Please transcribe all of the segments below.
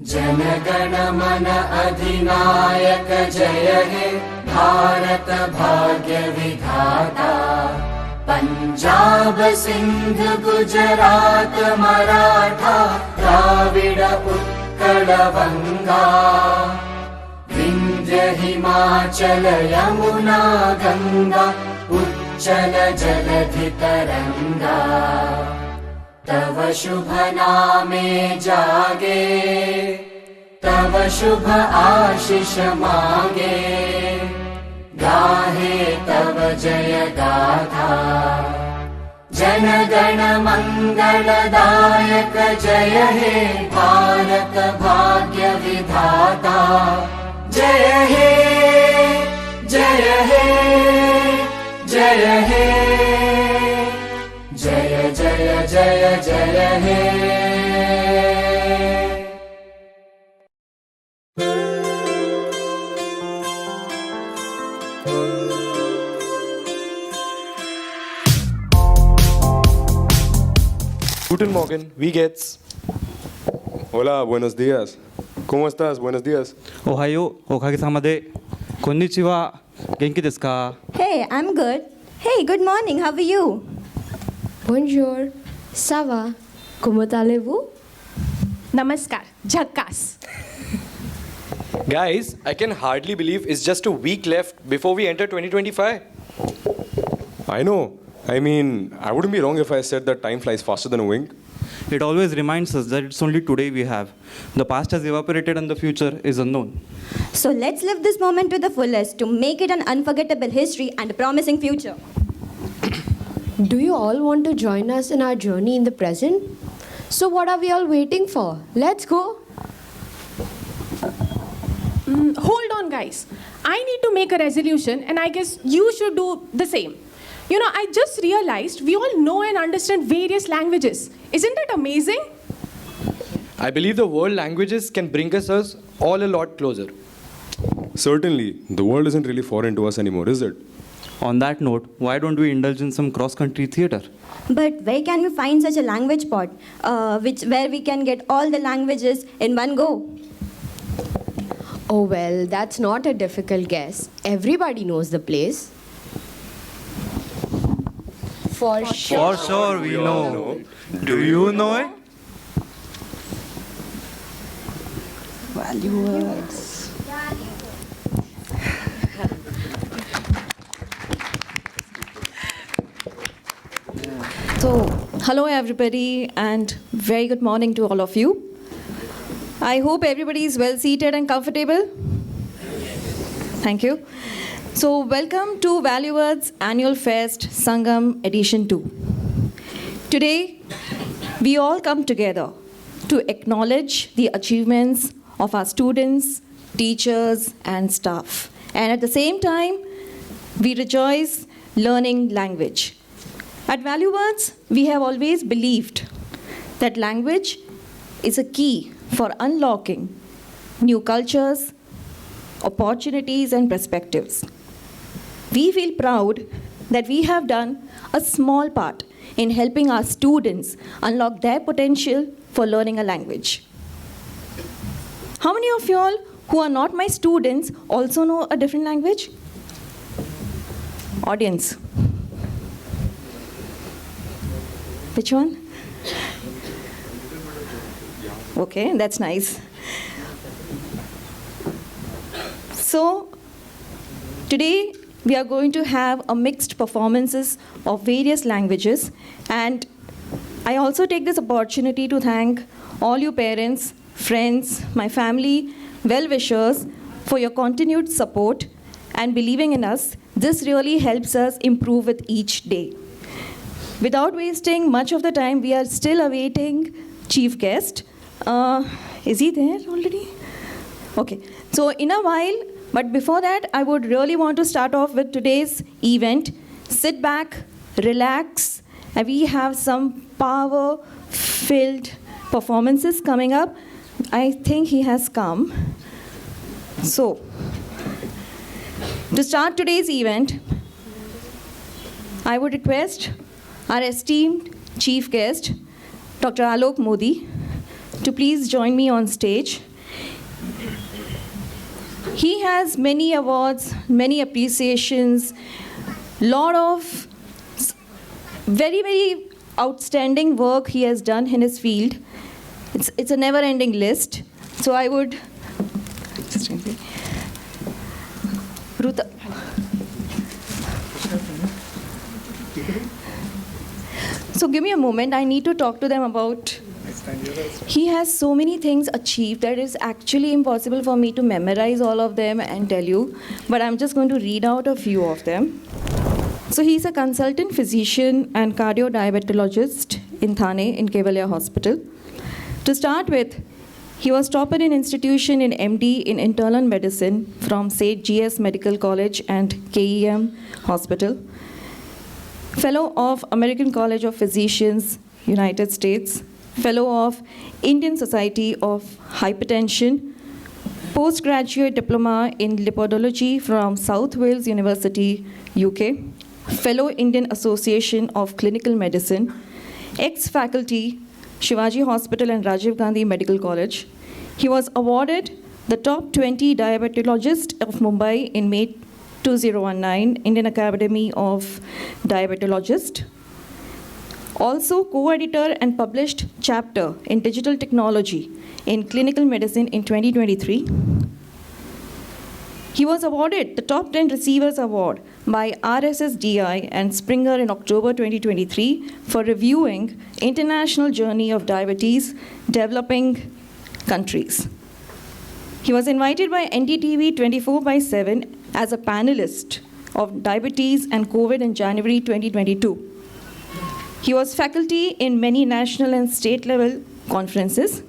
जनगण मन अधिनायक जय हे भारत भाग्य विधाता। पंजाब सिंध गुजरात मराठा द्राविड उत्कल बंगा। विंध्य हिमाचल यमुना गंगा उच्चल जलधि तरंगा। तव शुभ नामे जागे तव शुभ आशीष मागे। गाहे तव जय गाथा जन गण मंगलदायक जय हे भारत भाग्य विधाता। जय हे जय हे जय हे जय जय जय जय हे। Guten Morgen, wie geht's? Hola, buenos días. ¿Cómo estás? Buenos días. Ohayo, okagesamade. Konnichiwa. Genki desu ka? Hey, I'm good. Hey, good morning. How are you? Bonjour. Ça va? Comment allez-vous? Namaskar. Jhakkas. Guys, I can hardly believe it's just a week left before we enter 2025. I know. I mean, I wouldn't be wrong if I said that time flies faster than a wink. It always reminds us that it's only today we have. The past has evaporated and the future is unknown. So let's live this moment to the fullest to make it an unforgettable history and a promising future. Do you all want to join us in our journey in the present? So what are we all waiting for? Let's go. Hold on, guys. I need to make a resolution, and I guess you should do the same. You know, I just realized we all know and understand various languages. Isn't it amazing? I believe the world languages can bring us all a lot closer. Certainly, the world isn't really foreign to us anymore, is it? On that note, why don't we indulge in some cross-country theatre? But where can we find such a language pod, where we can get all the languages in one go? Oh well, that's not a difficult guess. Everybody knows the place. For sure. For sure we know. Do you know it? Value words. So, hello everybody and very good morning to all of you. I hope everybody is well seated and comfortable. Thank you. So, welcome to Value Words Annual Fest Sangam Edition 2. Today, we all come together to acknowledge the achievements of our students, teachers, and staff. And at the same time, we rejoice learning language. At Value Words, we have always believed that language is a key for unlocking new cultures, opportunities, and perspectives. We feel proud that we have done a small part in helping our students unlock their potential for learning a language. How many of you all who are not my students also know a different language? Audience. Which one? Okay, that's nice. So, today we are going to have a mixed performances of various languages, and I also take this opportunity to thank all you parents, friends, my family, well-wishers for your continued support and believing in us. This really helps us improve with each day. Without wasting much of the time, we are still awaiting chief guest. Is he there already? Okay, so in a while, but before that, I would really want to start off with today's event. Sit back, relax, and we have some power-filled performances coming up. I think he has come. So, to start today's event, I would request our esteemed chief guest, Dr. Alok Modi, to please join me on stage He has many awards, many appreciations, lot of very, very outstanding work he has done in his field. It's a never-ending list. So I would... Ruta. So give me a moment. I need to talk to them about... He has so many things achieved that it's actually impossible for me to memorize all of them and tell you. But I'm just going to read out a few of them. So he's a consultant physician and cardiodiabetologist in Thane in Kevalia Hospital. To start with, he was topper in institution in MD in internal medicine from St. G.S. Medical College and KEM Hospital. Fellow of American College of Physicians, United States. Fellow of Indian Society of Hypertension. Postgraduate diploma in lipidology from South Wales University, UK. Fellow Indian Association of Clinical Medicine. Ex-faculty, Shivaji Hospital and Rajiv Gandhi Medical College. He was awarded the top 20 diabetologist of Mumbai in May 2019, Indian Academy of Diabetologists. Also co-editor and published chapter in digital technology in clinical medicine in 2023. He was awarded the top 10 receivers award by RSSDI and Springer in October 2023 for reviewing international journey of diabetes developing countries. He was invited by NDTV 24/7 as a panelist of diabetes and COVID in January 2022. He was faculty in many national and state level conferences.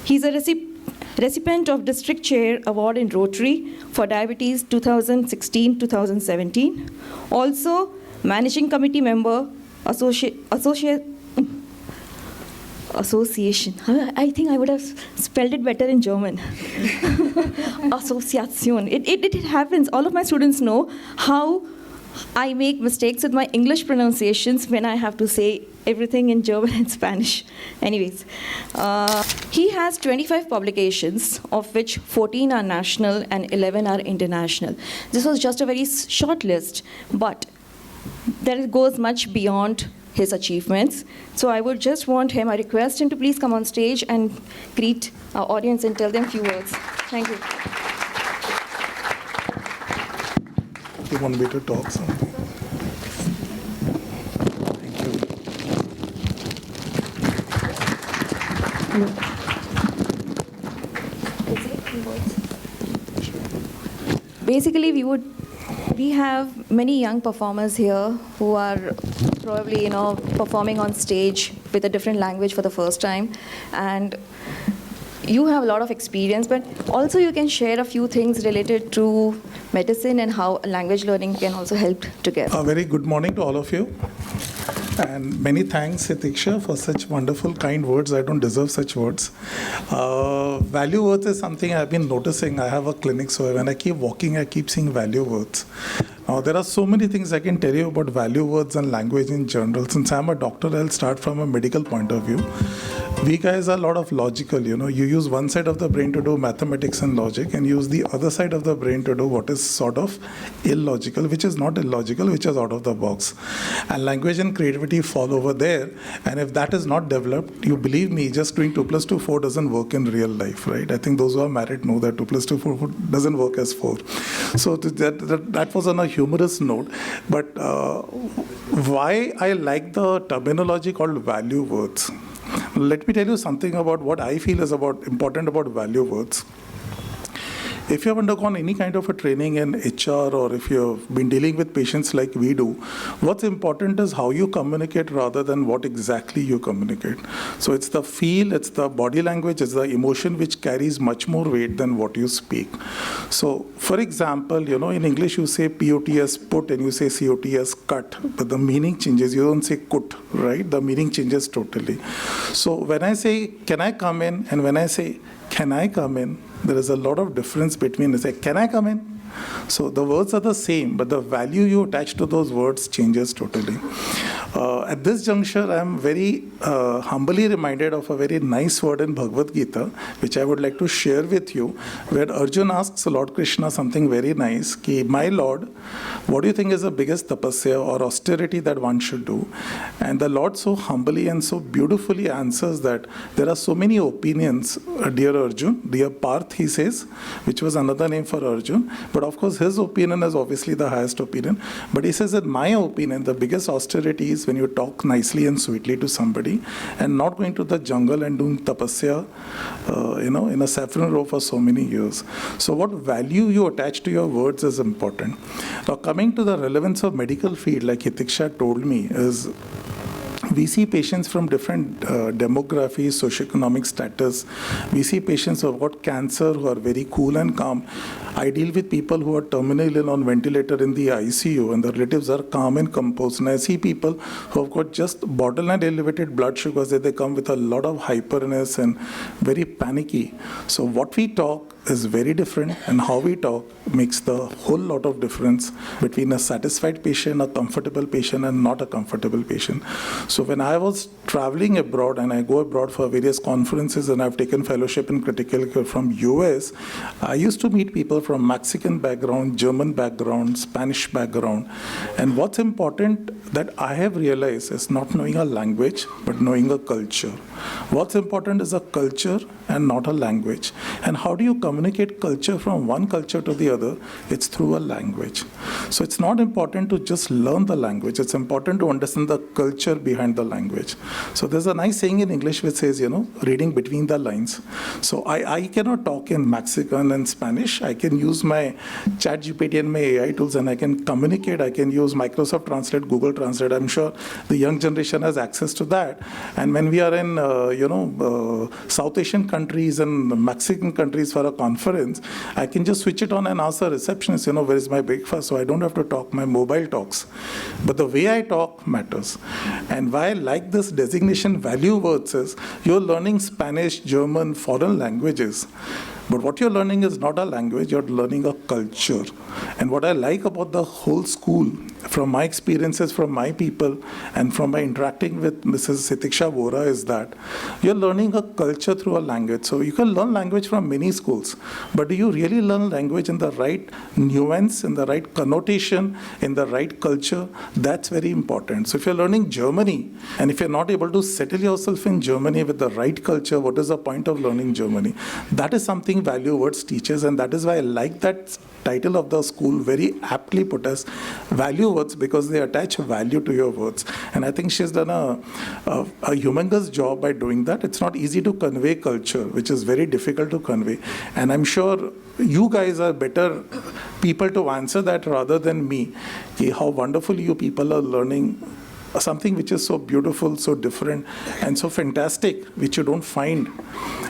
He's a recipient of District Chair Award in Rotary for Diabetes 2016-2017. Also, Managing Committee Member, Association. I think I would have spelled it better in German. Association. It happens. All of my students know how I make mistakes with my English pronunciations when I have to say everything in German and Spanish. Anyways, he has 25 publications, of which 14 are national and 11 are international. This was just a very short list, but that goes much beyond his achievements. So I would just want him, I request him to please come on stage and greet our audience and tell them a few words. Thank you. You want me to talk something? Basically, we have many young performers here who are probably, performing on stage with a different language for the first time. And you have a lot of experience, but also you can share a few things related to medicine and how language learning can also help together. A very good morning to all of you. And many thanks, Hitiksha, for such wonderful, kind words. I don't deserve such words. Value words is something I've been noticing. I have a clinic, so when I keep walking, I keep seeing value words. Now, there are so many things I can tell you about value words and language in general. Since I'm a doctor, I'll start from a medical point of view. We guys are a lot of logical, you use one side of the brain to do mathematics and logic and use the other side of the brain to do what is sort of illogical, which is not illogical, which is out of the box. And language and creativity fall over there. And if that is not developed, you believe me, just doing 2 + 2 = 4 doesn't work in real life, right? I think those who are married know that 2 + 2 = 4 doesn't work as 4. So that was on a humorous note. But why I like the terminology called value words. Let me tell you something about what I feel is important about value words. If you have undergone any kind of a training in HR or if you've been dealing with patients like we do, what's important is how you communicate rather than what exactly you communicate. So it's the feel, it's the body language, it's the emotion which carries much more weight than what you speak. So, for example, in English you say POTS, put, and you say COTS, cut, but the meaning changes. You don't say kut, right? The meaning changes totally. So when I say, can I come in? And when I say, can I come in? There is a lot of difference between, say, can I come in? So the words are the same, but the value you attach to those words changes totally. At this juncture, I am very humbly reminded of a very nice word in Bhagavad Gita, which I would like to share with you, where Arjun asks Lord Krishna something very nice, ki, my Lord, what do you think is the biggest tapasya or austerity that one should do? And the Lord so humbly and so beautifully answers that there are so many opinions, dear Arjun, dear Parth, he says, which was another name for Arjun. But of course, his opinion is obviously the highest opinion. But he says, in my opinion, the biggest austerity is when you talk nicely and sweetly to somebody and not going to the jungle and doing tapasya, in a saffron row for so many years. So what value you attach to your words is important. Now, coming to the relevance of medical field, like Hitiksha told me, is we see patients from different demographies, socioeconomic status. We see patients who have got cancer who are very cool and calm. I deal with people who are terminally ill on ventilator in the ICU, and the relatives are calm and composed. And I see people who have got just borderline elevated blood sugars that they come with a lot of hyperness and very panicky. So what we talk is very different, and how we talk makes the whole lot of difference between a satisfied patient, a comfortable patient, and not a comfortable patient. So when I was traveling abroad, and I go abroad for various conferences, and I've taken fellowship in critical care from US, I used to meet people from Mexican background, German background, Spanish background. And what's important that I have realized is not knowing a language, but knowing a culture. What's important is a culture and not a language. And how do you communicate culture from one culture to the other? It's through a language. So it's not important to just learn the language. It's important to understand the culture behind the language. So there's a nice saying in English which says, reading between the lines. So I cannot talk in Mexican and Spanish. I can use my ChatGPT and my AI tools, and I can communicate. I can use Microsoft Translate, Google Translate. I'm sure the young generation has access to that. And when we are in, South Asian countries and Mexican countries for a conference, I can just switch it on and ask the receptionist, where is my breakfast? So I don't have to talk. My mobile talks. But the way I talk matters. And why I like this designation value words is you're learning Spanish, German, foreign languages. But what you're learning is not a language, you're learning a culture. And what I like about the whole school, from my experiences, from my people, and from my interacting with Mrs. Hitiksha Vora, is that you're learning a culture through a language. So you can learn language from many schools, but do you really learn language in the right nuance, in the right connotation, in the right culture? That's very important. So if you're learning Germany, and if you're not able to settle yourself in Germany with the right culture, what is the point of learning Germany? That is something value words teaches, and that is why I like that title of the school, very aptly put as value words, because they attach value to your words. And I think she's done a humongous job by doing that. It's not easy to convey culture, which is very difficult to convey. And I'm sure you guys are better people to answer that rather than me. How wonderful you people are learning something which is so beautiful, so different, and so fantastic, which you don't find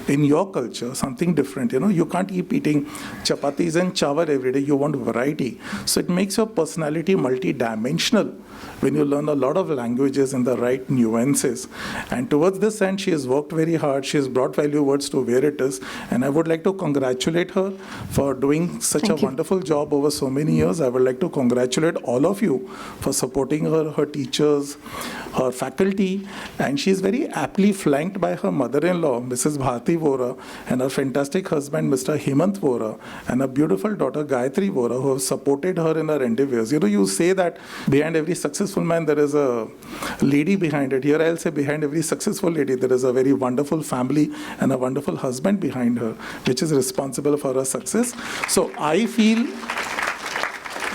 in your culture, something different. You can't keep eating chapatis and chawar every day. You want variety. So it makes your personality multi-dimensional when you learn a lot of languages in the right nuances. And towards this end, she has worked very hard. She has brought value words to where it is. And I would like to congratulate her for doing such a wonderful job over so many years. I would like to congratulate all of you for supporting her, her teachers, her faculty. And she is very aptly flanked by her mother-in-law, Mrs. Bharti Vora, and her fantastic husband, Mr. Hemant Vora, and her beautiful daughter, Gayatri Vora, who have supported her in her endeavors. You say that behind every successful man, there is a lady behind it. Here I'll say behind every successful lady, there is a very wonderful family and a wonderful husband behind her, which is responsible for her success. So I feel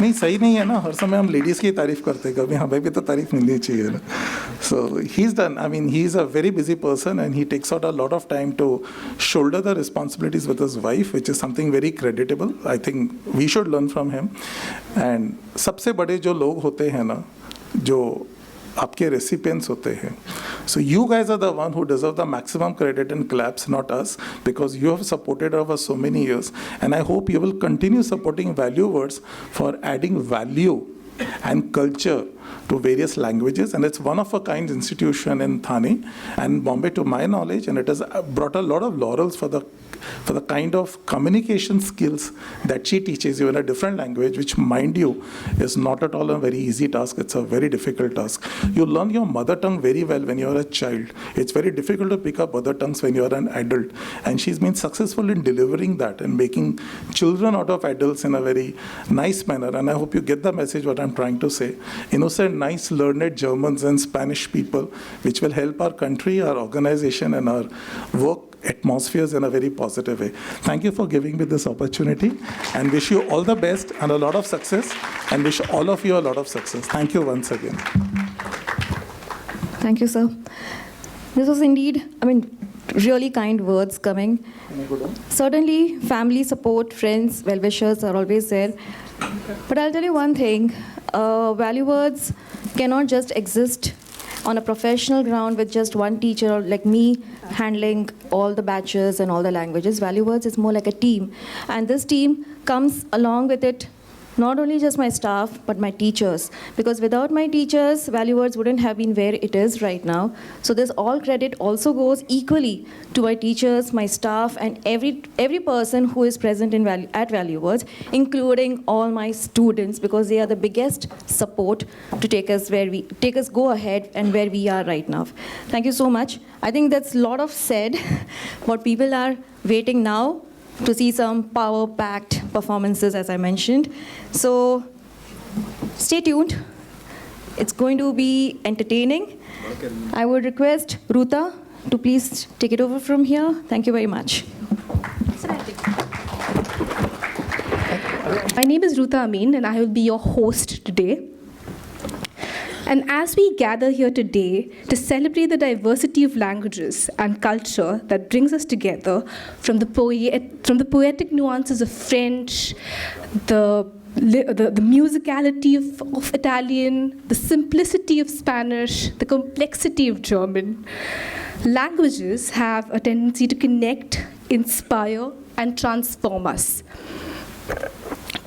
नहीं सही नहीं है ना, हर समय हम ladies की तारीफ करते, कभी हमें भी तो तारीफ मिलनी चाहिए ना. So he's done, he's a very busy person, and he takes out a lot of time to shoulder the responsibilities with his wife, which is something very creditable. I think we should learn from him. And सबसे बड़े जो लोग होते हैं ना, जो आपके recipients होते हैं. So you guys are the one who deserve the maximum credit and claps, not us, because you have supported us for so many years. And I hope you will continue supporting value words for adding value and culture to various languages. And it's one of a kind institution in Thane and Bombay, to my knowledge, and it has brought a lot of laurels for the for the kind of communication skills that she teaches you in a different language, which, mind you, is not at all a very easy task. It's a very difficult task. You learn your mother tongue very well when you're a child. It's very difficult to pick up other tongues when you're an adult. And she's been successful in delivering that and making children out of adults in a very nice manner. And I hope you get the message what I'm trying to say. Innocent, nice, learned Germans and Spanish people, which will help our country, our organization, and our work atmospheres in a very positive way. Thank you for giving me this opportunity, and wish you all the best and a lot of success, and wish all of you a lot of success. Thank you once again. Thank you, sir. This was indeed, really kind words coming. Certainly, family support, friends, well-wishers are always there. But I'll tell you one thing, value words cannot just exist on a professional ground with just one teacher like me handling all the batches and all the languages. Value words is more like a team. And this team comes along with it not only just my staff, but my teachers. Because without my teachers, Value Words wouldn't have been where it is right now. So this all credit also goes equally to my teachers, my staff, and every person who is present at Value Words, including all my students, because they are the biggest support to take us go ahead and where we are right now. Thank you so much. I think that's a lot of said. What people are waiting now to see some power-packed performances, as I mentioned. So stay tuned. It's going to be entertaining. I would request Ruta to please take it over from here. Thank you very much. My name is Ruta Amin, and I will be your host today. And as we gather here today to celebrate the diversity of languages and culture that brings us together, from the poetic nuances of French, the musicality of Italian, the simplicity of Spanish, the complexity of German, languages have a tendency to connect, inspire, and transform us.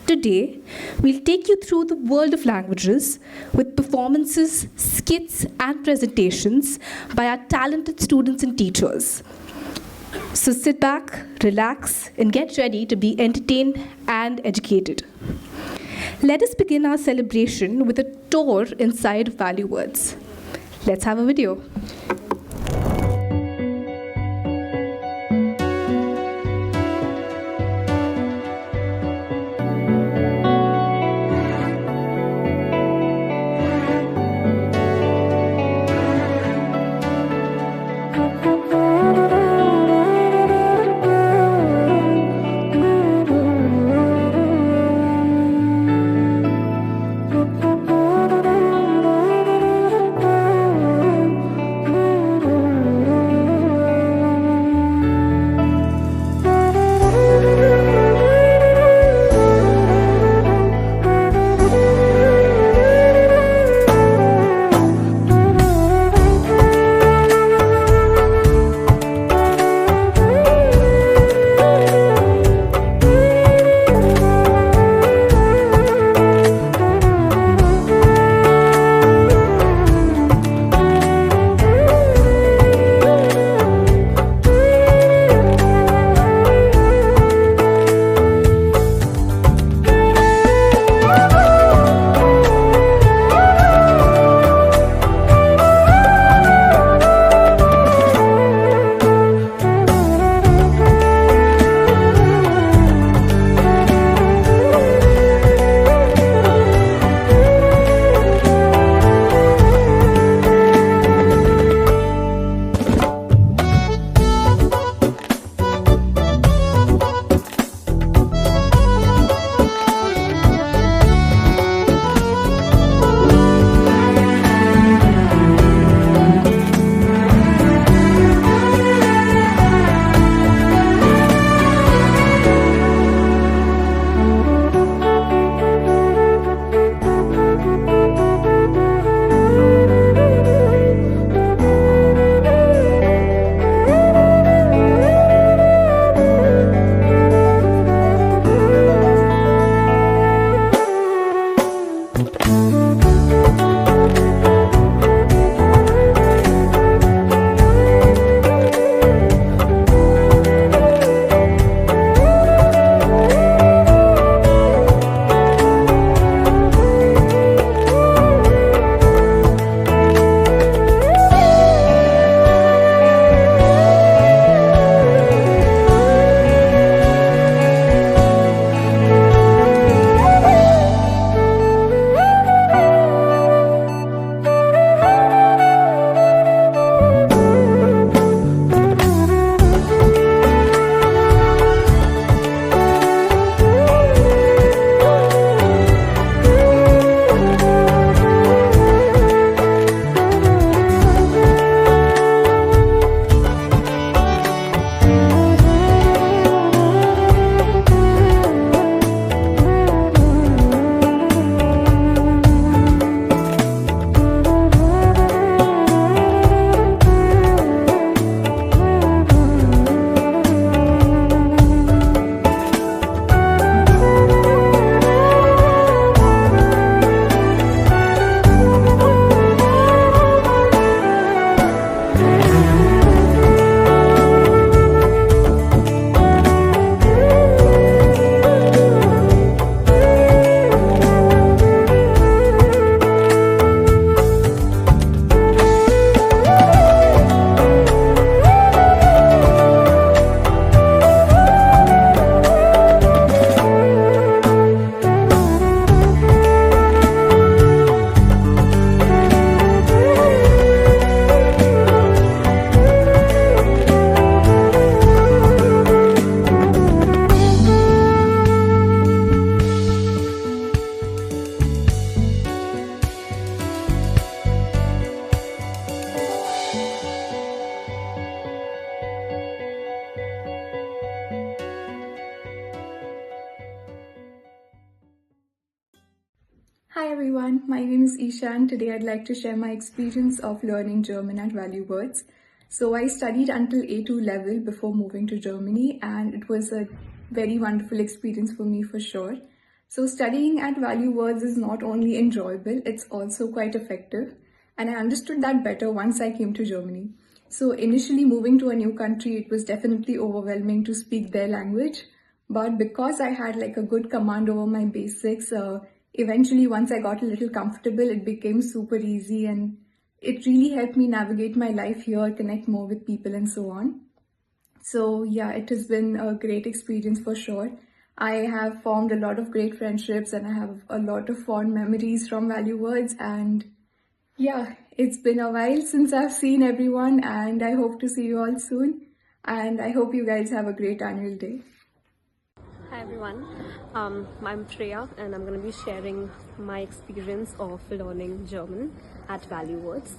Today, we'll take you through the world of languages with performances, skits, and presentations by our talented students and teachers. So sit back, relax, and get ready to be entertained and educated. Let us begin our celebration with a tour inside Value Words. Let's have a video. everyone, my name is Isha and today I'd like to share my experience of learning German at Value Words. So I studied until A2 level before moving to Germany and it was a very wonderful experience for me for sure. So studying at Value Words is not only enjoyable, it's also quite effective. And I understood that better once I came to Germany. So initially moving to a new country, it was definitely overwhelming to speak their language. But because I had like a good command over my basics, eventually once I got a little comfortable, it became super easy and it really helped me navigate my life here, connect more with people and so on. So yeah, it has been a great experience for sure. I have formed a lot of great friendships and I have a lot of fond memories from Value Words, and yeah, it's been a while since I've seen everyone and I hope to see you all soon, and I hope you guys have a great annual day. Hi everyone, I'm Shreya and I'm going to be sharing my experience of learning German at Value Words.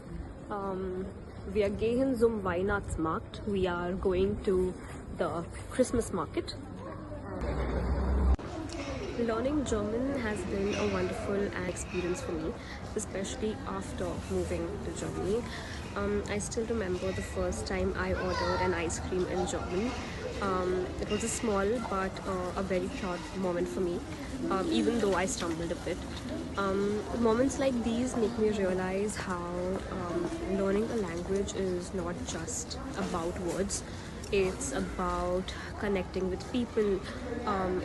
Wir gehen zum Weihnachtsmarkt. We are going to the Christmas market. Learning German has been a wonderful experience for me, especially after moving to Germany. I still remember the first time I ordered an ice cream in German. It was a small but a very proud moment for me, even though I stumbled a bit. Moments like these make me realize how learning a language is not just about words. It's about connecting with people,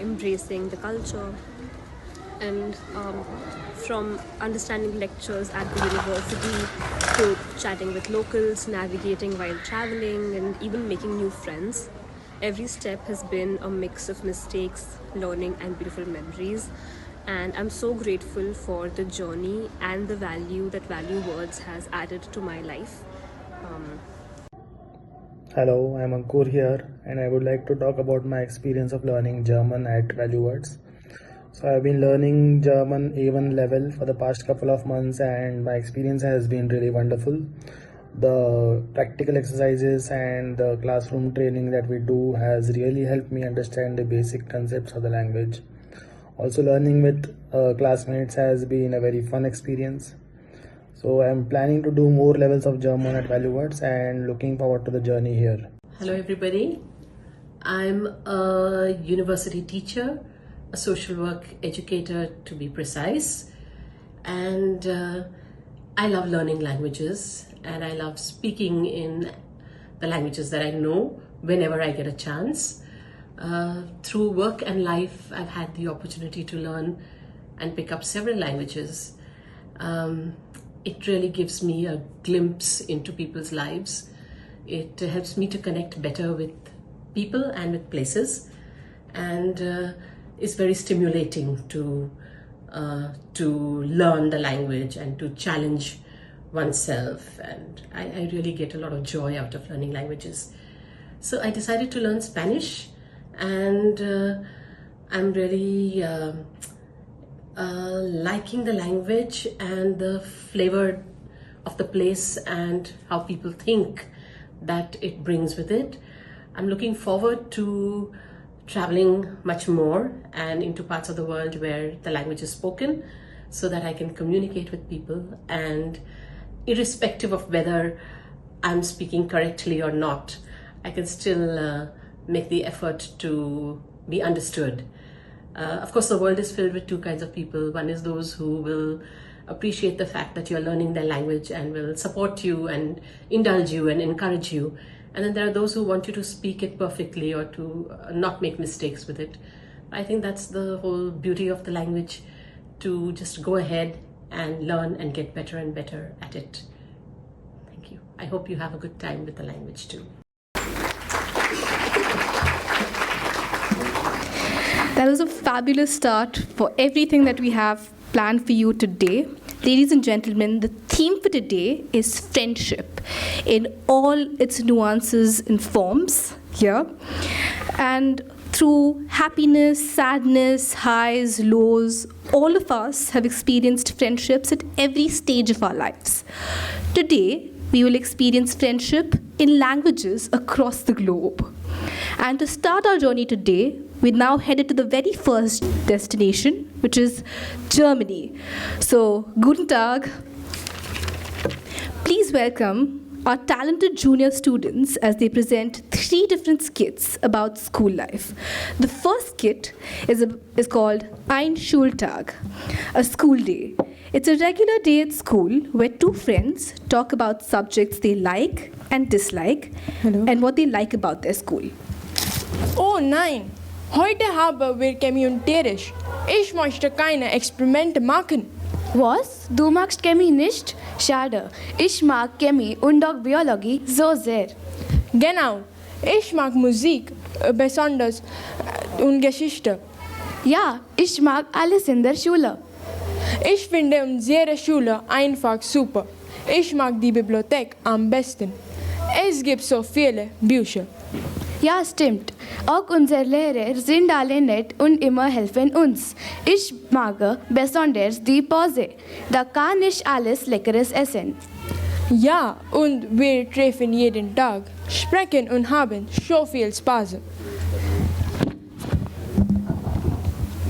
embracing the culture, and from understanding lectures at the university to chatting with locals, navigating while traveling, and even making new friends. Every step has been a mix of mistakes, learning, and beautiful memories. And I'm so grateful for the journey and the value that Value Words has added to my life. Hello, I'm Ankur here and I would like to talk about my experience of learning German at Value Words. So I've been learning German A1 level for the past couple of months and my experience has been really wonderful. The practical exercises and the classroom training that we do has really helped me understand the basic concepts of the language. Also, learning with classmates has been a very fun experience. So I'm planning to do more levels of German at Value Words and looking forward to the journey here. Hello everybody, I'm a university teacher, a social work educator to be precise, and I love learning languages and I love speaking in the languages that I know whenever I get a chance. Through work and life, I've had the opportunity to learn and pick up several languages. It really gives me a glimpse into people's lives. It helps me to connect better with people and with places, and it's very stimulating to learn the language and to challenge oneself, and I really get a lot of joy out of learning languages. So I decided to learn Spanish, and I'm really liking the language and the flavor of the place and how people think that it brings with it. I'm looking forward to traveling much more and into parts of the world where the language is spoken so that I can communicate with people, and irrespective of whether I'm speaking correctly or not, I can still make the effort to be understood. Of course, the world is filled with two kinds of people. One is those who will appreciate the fact that you're learning their language and will support you and indulge you and encourage you. And then there are those who want you to speak it perfectly or to not make mistakes with it. I think that's the whole beauty of the language, to just go ahead and learn and get better and better at it. Thank you. I hope you have a good time with the language too. That was a fabulous start for everything that we have planned for you today. Ladies and gentlemen, the theme for today is friendship in all its nuances and forms here. And through happiness, sadness, highs, lows, all of us have experienced friendships at every stage of our lives. Today, we will experience friendship in languages across the globe. And to start our journey today, we now headed to the very first destination, which is Germany. So, guten Tag. Please welcome our talented junior students as they present 3 different skits about school life. The first skit is called Ein Schultag, a school day. It's a regular day at school where 2 friends talk about subjects they like and dislike and what they like about their school. Oh nein, heute haben wir Chemie-Unterricht. Ich möchte keine Experimente machen. Was? Du magst Chemie nicht? Schade. Ich mag Chemie und auch Biologie so sehr. Genau. Ich mag Musik, besonders und Geschichte. Ja, ich mag alles in der Schule. Ich finde unsere Schule einfach super. Ich mag die Bibliothek am besten. Es gibt so viele Bücher. Ja, stimmt. Auch unsere Lehrer sind alle nett und immer helfen uns. Ich mag besonders die Pause. Da kann ich alles Leckeres essen. Ja, und wir treffen jeden Tag, sprechen und haben so viel Spaß.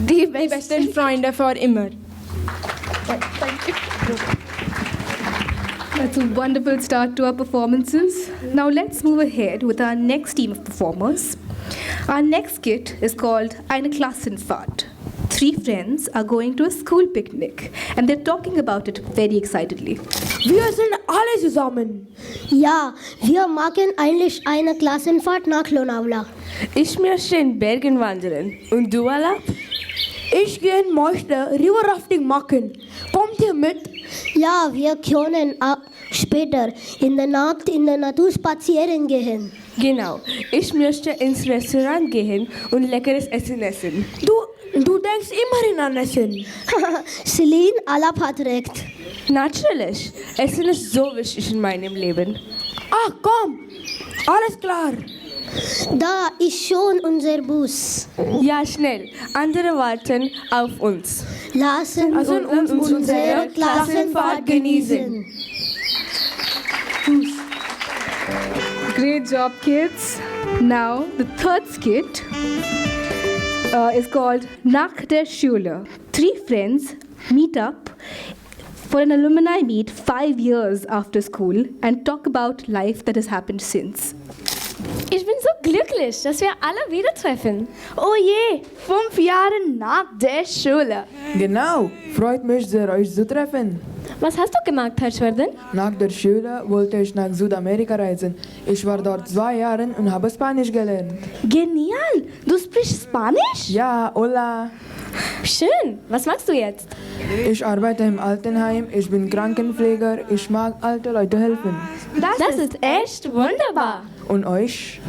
Die besten Freunde für immer. Thank you. That's a wonderful start to our performances. Now let's move ahead with our next team of performers. Our next skit is called Eine Klassenfahrt. 3 friends are going to a school picnic and they're talking about it very excitedly. Wir sind alle zusammen. Ja, wir machen eigentlich eine Klassenfahrt nach Lonavala. Ich möchte in Bergen wandern. Und du, Ala? Ich möchte River Rafting machen. Kommt ihr mit? Ja, wir können später in der Nacht in der Natur spazieren gehen. Genau. Ich möchte ins Restaurant gehen und leckeres Essen essen. Du denkst immerhin an Essen. Celine, Alap hat recht. Natürlich. Essen ist so wichtig in meinem Leben. Ach komm, alles klar. Da ist schon unser Bus. Ja, schnell. Andere warten auf uns. Lassen uns unsere Klassenfahrt genießen. Great job, kids. Now, the third skit is called Nach der Schule. 3 friends meet up for an alumni meet 5 years after school and talk about life that has happened since. Ich bin so glücklich, dass wir alle wieder treffen. Oh je, 5 Jahre nach der Schule. Genau, freut mich sehr, euch zu treffen. Was hast du gemacht, Harshvardhan? Nach der Schule wollte ich nach Südamerika reisen. Ich war dort 2 Jahre und habe Spanisch gelernt. Genial! Du sprichst Spanisch? Ja, hola. Schön. Was machst du jetzt? Ich arbeite im Altenheim, ich bin Krankenpfleger, ich mag alte Leute helfen. Das ist echt wunderbar. Und euch?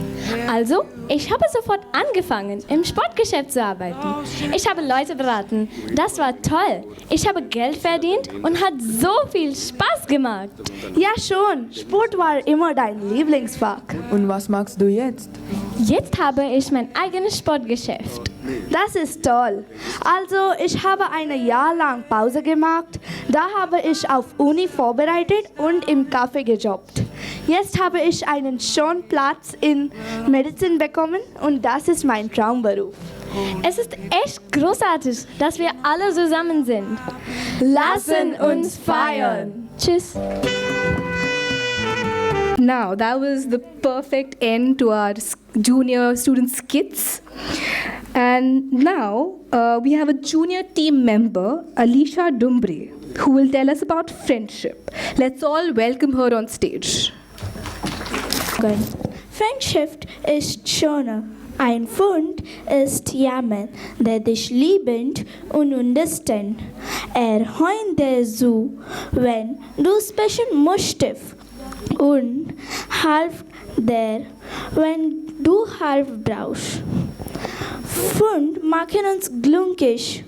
Also, ich habe sofort angefangen, im Sportgeschäft zu arbeiten. Ich habe Leute beraten. Das war toll. Ich habe Geld verdient und hat so viel Spaß gemacht. Ja schon, Sport war immer dein Lieblingsfach. Und was machst du jetzt? Jetzt habe ich mein eigenes Sportgeschäft. Das ist toll. Also, ich habe ein Jahr lang Pause gemacht. Da habe ich auf Uni vorbereitet und im Café gejobbt. Jetzt habe ich einen schönen Platz in Medizin bekommen und das ist mein Traumberuf. Es ist echt großartig, dass wir alle zusammen sind. Lassen uns feiern. Tschüss. Now, that was the perfect end to our junior student skits. And now, we have a junior team member, Alicia Dumbre, who will tell us about friendship. Let's all welcome her on stage. Friendship ist schöner. Ein Freund ist jemand, der dich liebend und unterstützt. Hört dir zu, wenn du sprechen möchtest und hilft dir, wenn du Hilfe brauchst. Freunde machen uns glücklich.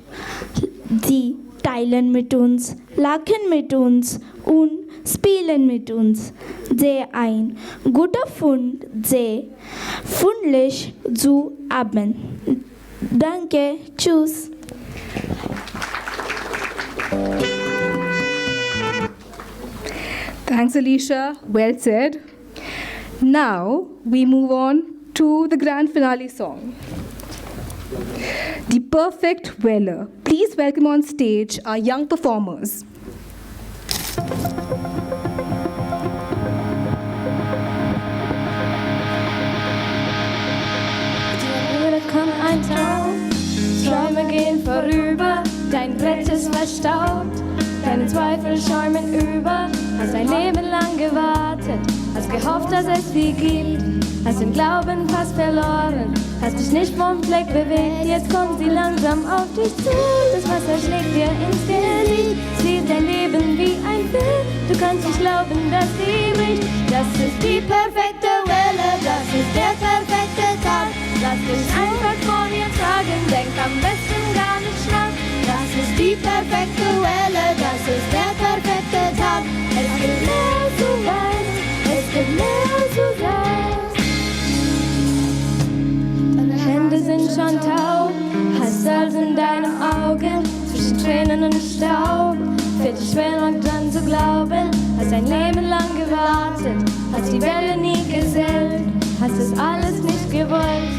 Sie teilen mit uns, lachen mit uns und spielen mit uns. Der ein guter Freund, sehr freundlich zu haben. Danke, tschüss. Thanks, Alicia. Well said. Now we move on to the grand finale song. The Perfect Weller. Please welcome on stage our young performers. Komm ein Traum, Träume gehen vorüber, dein Brett ist verstaubt, deine Zweifel schäumen über, hast ein Leben lang gewartet, hast gehofft, dass es sie gibt, hast den Glauben fast verloren, hast dich nicht vom Fleck bewegt, jetzt kommt sie langsam auf dich zu, das Wasser schlägt dir ins Gesicht, sieht dein Leben wie ein Film, du kannst nicht glauben, dass sie bricht, das ist die perfekte Welle, das ist der perfekte Tag. Lass dich einfach vor dir tragen, denk am besten gar nicht nach. Das ist die perfekte Welle, das ist der perfekte Tag. Es gibt mehr zu weit, es gibt mehr zu sagen. Deine Hände sind schon taub, hast Salz in deinen Augen, zwischen Tränen und Staub. Fällt dir schwer noch dran zu glauben, hast ein Leben lang gewartet, hast die Welle nie gesellt, hast es alles nicht gewollt.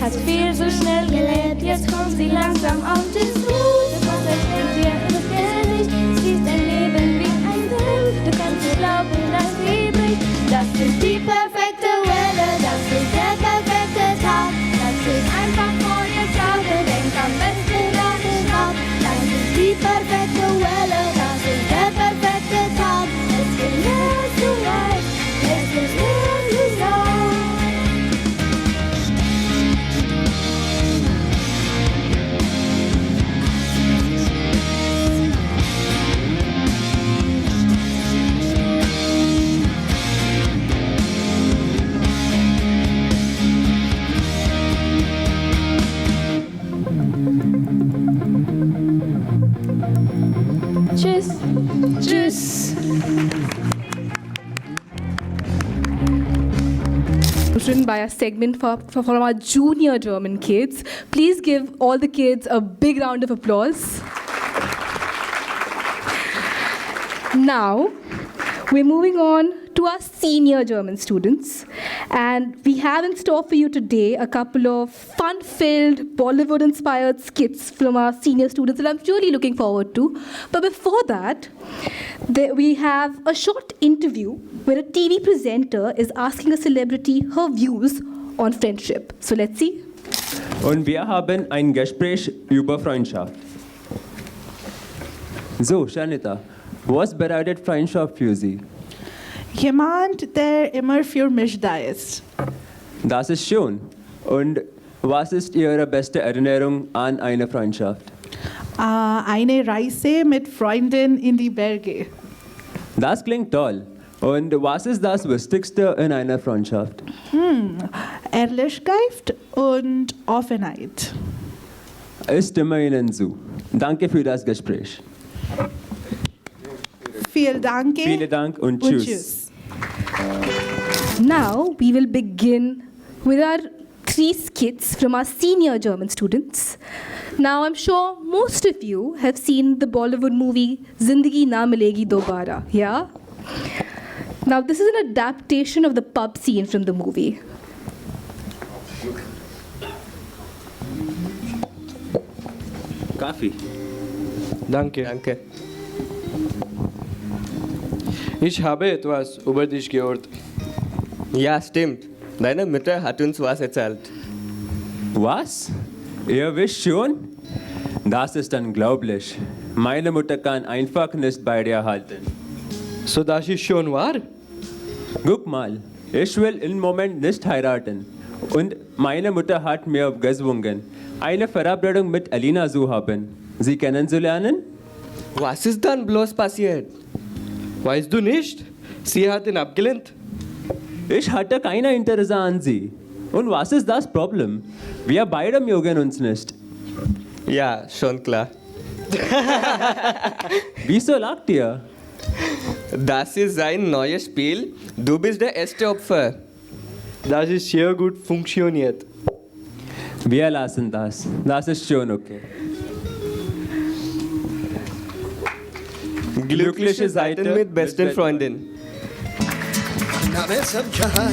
Hast viel zu schnell gelebt, jetzt kommt sie langsam auf dich zu. Das Wasser schlägt dir ins Gesicht, siehst dein Leben wie ein Film. Du kannst nicht glauben, dass sie bricht. Das ist die perfekte Welle, das ist der perfekte Tag. Lass dich einfach vor dir tragen, denk am besten gar nicht nach. Das ist die perfekte Welle, das ist der perfekte Tag. Es gibt mehr zu weit, es gibt mehr zu sagen. Tschüss. Tschüss. Written by a segment from our junior German kids. Please give all the kids a big round of applause. Now, we're moving on to our senior German students. And we have in store for you today a couple of fun-filled, Bollywood-inspired skits from our senior students that I'm really looking forward to. But before that, we have a short interview where a TV presenter is asking a celebrity her views on friendship. So let's see. Und wir haben ein Gespräch über Freundschaft. So, Shanita, was bedeutet Freundschaft für Sie? Jemand, der immer für mich da ist. Das ist schön. Und was ist Ihre beste Erinnerung an eine Freundschaft? Eine Reise mit Freunden in die Berge. Das klingt toll. Und was ist das Wichtigste in einer Freundschaft? Ehrlichkeit und Offenheit. Ich stimme Ihnen zu. Danke für das Gespräch. Vielen Dank und tschüss. Now we will begin with our 3 skits from our senior German students. Now I'm sure most of you have seen the Bollywood movie Zindagi Na Milegi Dobara, yeah? Now this is an adaptation of the pub scene from the movie. Kaffee. Danke. Danke. Ich habe etwas über dich gehört. Ja, stimmt. Deine Mutter hat uns was erzählt. Was? Ihr wisst schon? Das ist unglaublich. Meine Mutter kann einfach nicht bei dir halten. So, das ist schon wahr? Guck mal, ich will im Moment nicht heiraten. Und meine Mutter hat mir gezwungen, eine Verabredung mit Alina zu haben. Sie kennenzulernen? Was ist dann bloß passiert? Weißt du nicht? Sie hat ihn abgelehnt. Ich hatte kein Interesse an sie. Und was ist das Problem? Wir beide mögen uns nicht. Ja, schon klar. Wieso lacht ihr? Das ist sein neues Spiel. Du bist der erste Opfer. Das ist sehr gut funktioniert. Wir lassen das. Das ist schon okay. Glückliche Seiten mit besten Freundin.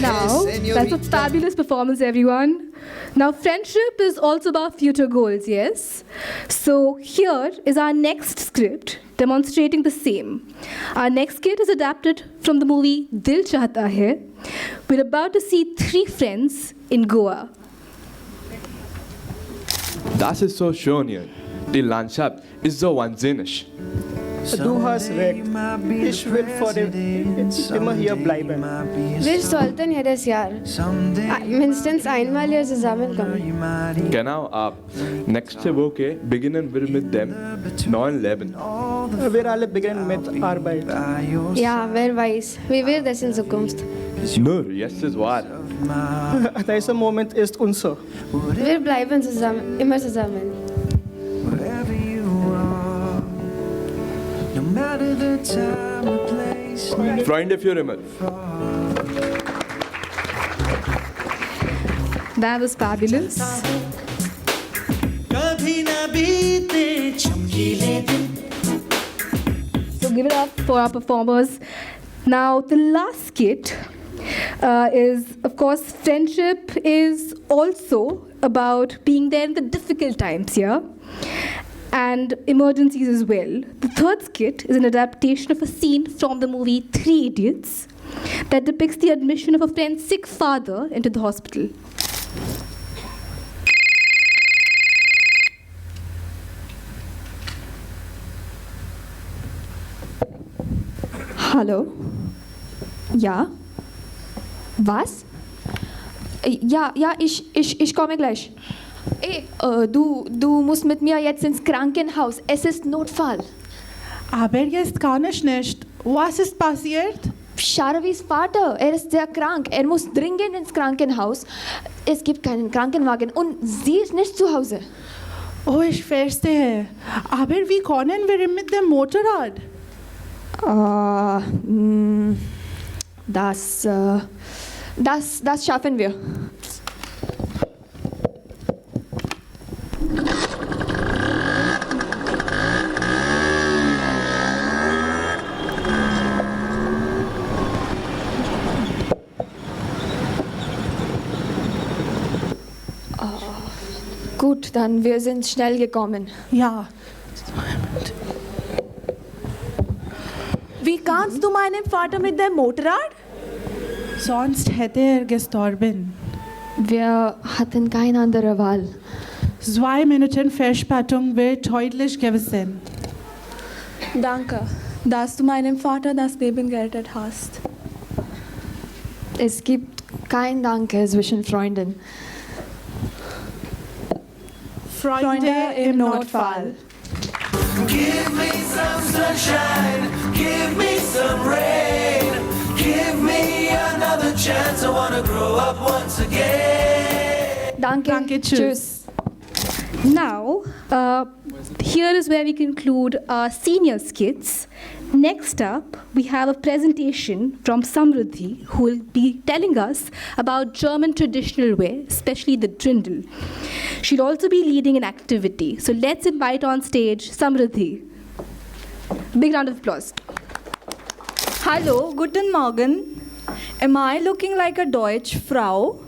Now, that's a fabulous performance, everyone. Now, friendship is also about future goals, yes? So, here is our next script demonstrating the same. Our next skit is adapted from the movie Dil Chahta Hai. We're about to see 3 friends in Goa. Das ist so schön hier. Die Landschaft ist so wahnsinnig. Du hast recht. Ich will immer hier bleiben. Wir sollten jedes Jahr mindestens einmal hier zusammenkommen. Genau, ab nächste Woche beginnen wir mit dem neuen Leben. Wir alle beginnen mit Arbeit. Ja, wer weiß, wie wird es in Zukunft? Nur jetzt ist wahr. Dieser Moment ist unser. Wir bleiben zusammen, immer zusammen. Freunde für immer. That was fabulous. So give it up for our performers. Now the last skit is, of course, friendship is also about being there in the difficult times, yeah? And emergencies as well. The third skit is an adaptation of a scene from the movie Three Idiots that depicts the admission of a friend's sick father into the hospital. Hallo? Ja? Was? Ja, ich komme gleich. Ey, du musst mit mir jetzt ins Krankenhaus. Es ist Notfall. Aber jetzt kann ich nicht. Was ist passiert? Sharavis Vater, er ist sehr krank. Er muss dringend ins Krankenhaus. Es gibt keinen Krankenwagen und sie ist nicht zu Hause. Oh, ich verstehe. Aber wie können wir mit dem Motorrad? Das schaffen wir. Gut, dann wir sind schnell gekommen. Ja. Wie kannst du meinen Vater mit dem Motorrad? Sonst hätte er gestorben. Wir hatten keine andere Wahl. 2 Minuten Verspätung wird deutlich gewesen. Danke, dass du meinem Vater das Leben gerettet hast. Es gibt kein Danke zwischen Freunden. Freunde im Notfall. Give me some sunshine, give me some rain, give me another chance, I wanna grow up once again. Danke, tschüss. Now, here is where we conclude our senior skits. Next up, we have a presentation from Samruddhi, who will be telling us about German traditional wear, especially the Dirndl. She'll also be leading an activity. So let's invite on stage Samruddhi. Big round of applause. Hallo, guten Morgen. Am I looking like a Deutsch Frau?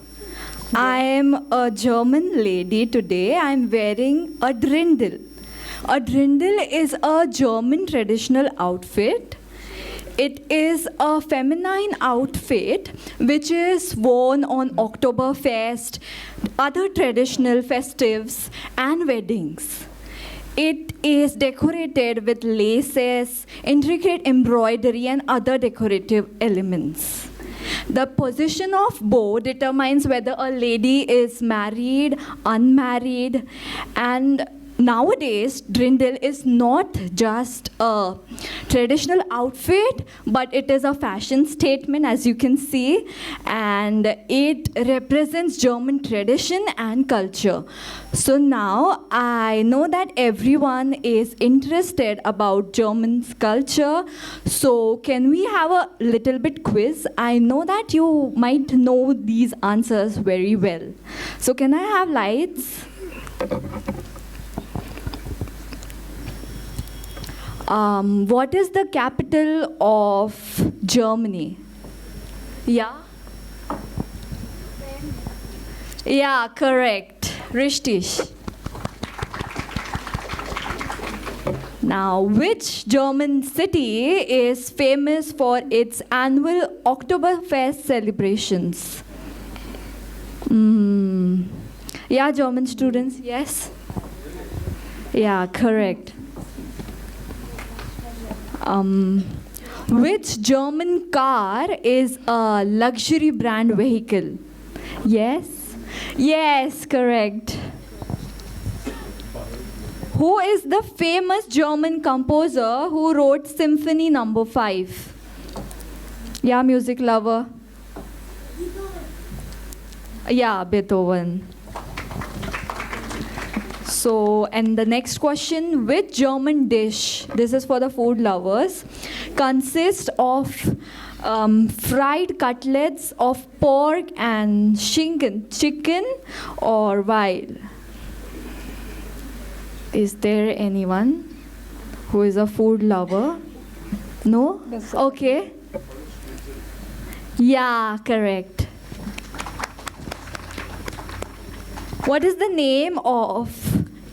I'm a German lady today. I'm wearing a Dirndl. A Dirndl is a German traditional outfit. It is a feminine outfit which is worn on Oktoberfest, other traditional festives and weddings. It is decorated with laces, intricate embroidery and other decorative elements. The position of bow determines whether a lady is married, unmarried, and nowadays, Dirndl is not just a traditional outfit, but it is a fashion statement, as you can see, and it represents German tradition and culture. So now I know that everyone is interested about German culture. So can we have a little bit quiz? I know that you might know these answers very well. So can I have lights? What is the capital of Germany? Yeah? Yeah, correct. Rishtish. Now, which German city is famous for its annual Oktoberfest celebrations? Yeah, German students, yes? Yeah, correct. Which German car is a luxury brand vehicle? Yes? Yes, correct. Who is the famous German composer who wrote Symphony No. 5? Yeah, music lover. Yeah, Beethoven. So, and the next question, which German dish, this is for the food lovers, consists of fried cutlets of pork and chicken or wild? Is there anyone who is a food lover? No? Okay. Yeah, correct. What is the name of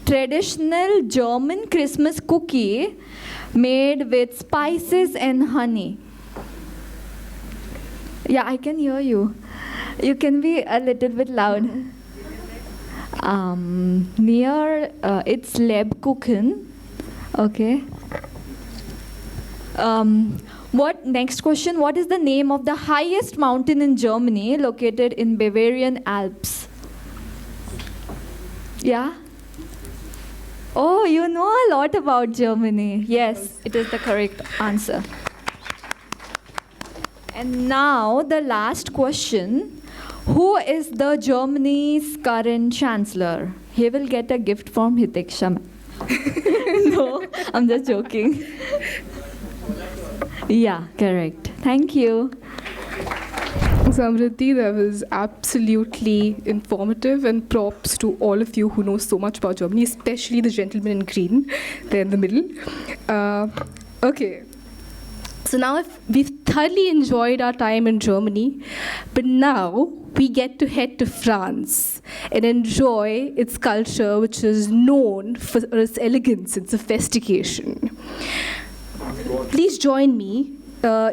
traditional German Christmas cookie made with spices and honey? Yeah, I can hear you. You can be a little bit loud. It's Lebkuchen. Okay. Next question, what is the name of the highest mountain in Germany located in Bavarian Alps? Yeah? Oh, you know a lot about Germany. Yes, it is the correct answer. And now the last question. Who is the Germany's current chancellor? He will get a gift from Hitek Shaman. No, I'm just joking. Yeah, correct. Thank you. Samriddhi, that was absolutely informative, and props to all of you who know so much about Germany, especially the gentleman in green there in the middle. Okay. So now we've thoroughly enjoyed our time in Germany, but now we get to head to France and enjoy its culture, which is known for its elegance and sophistication. Please join me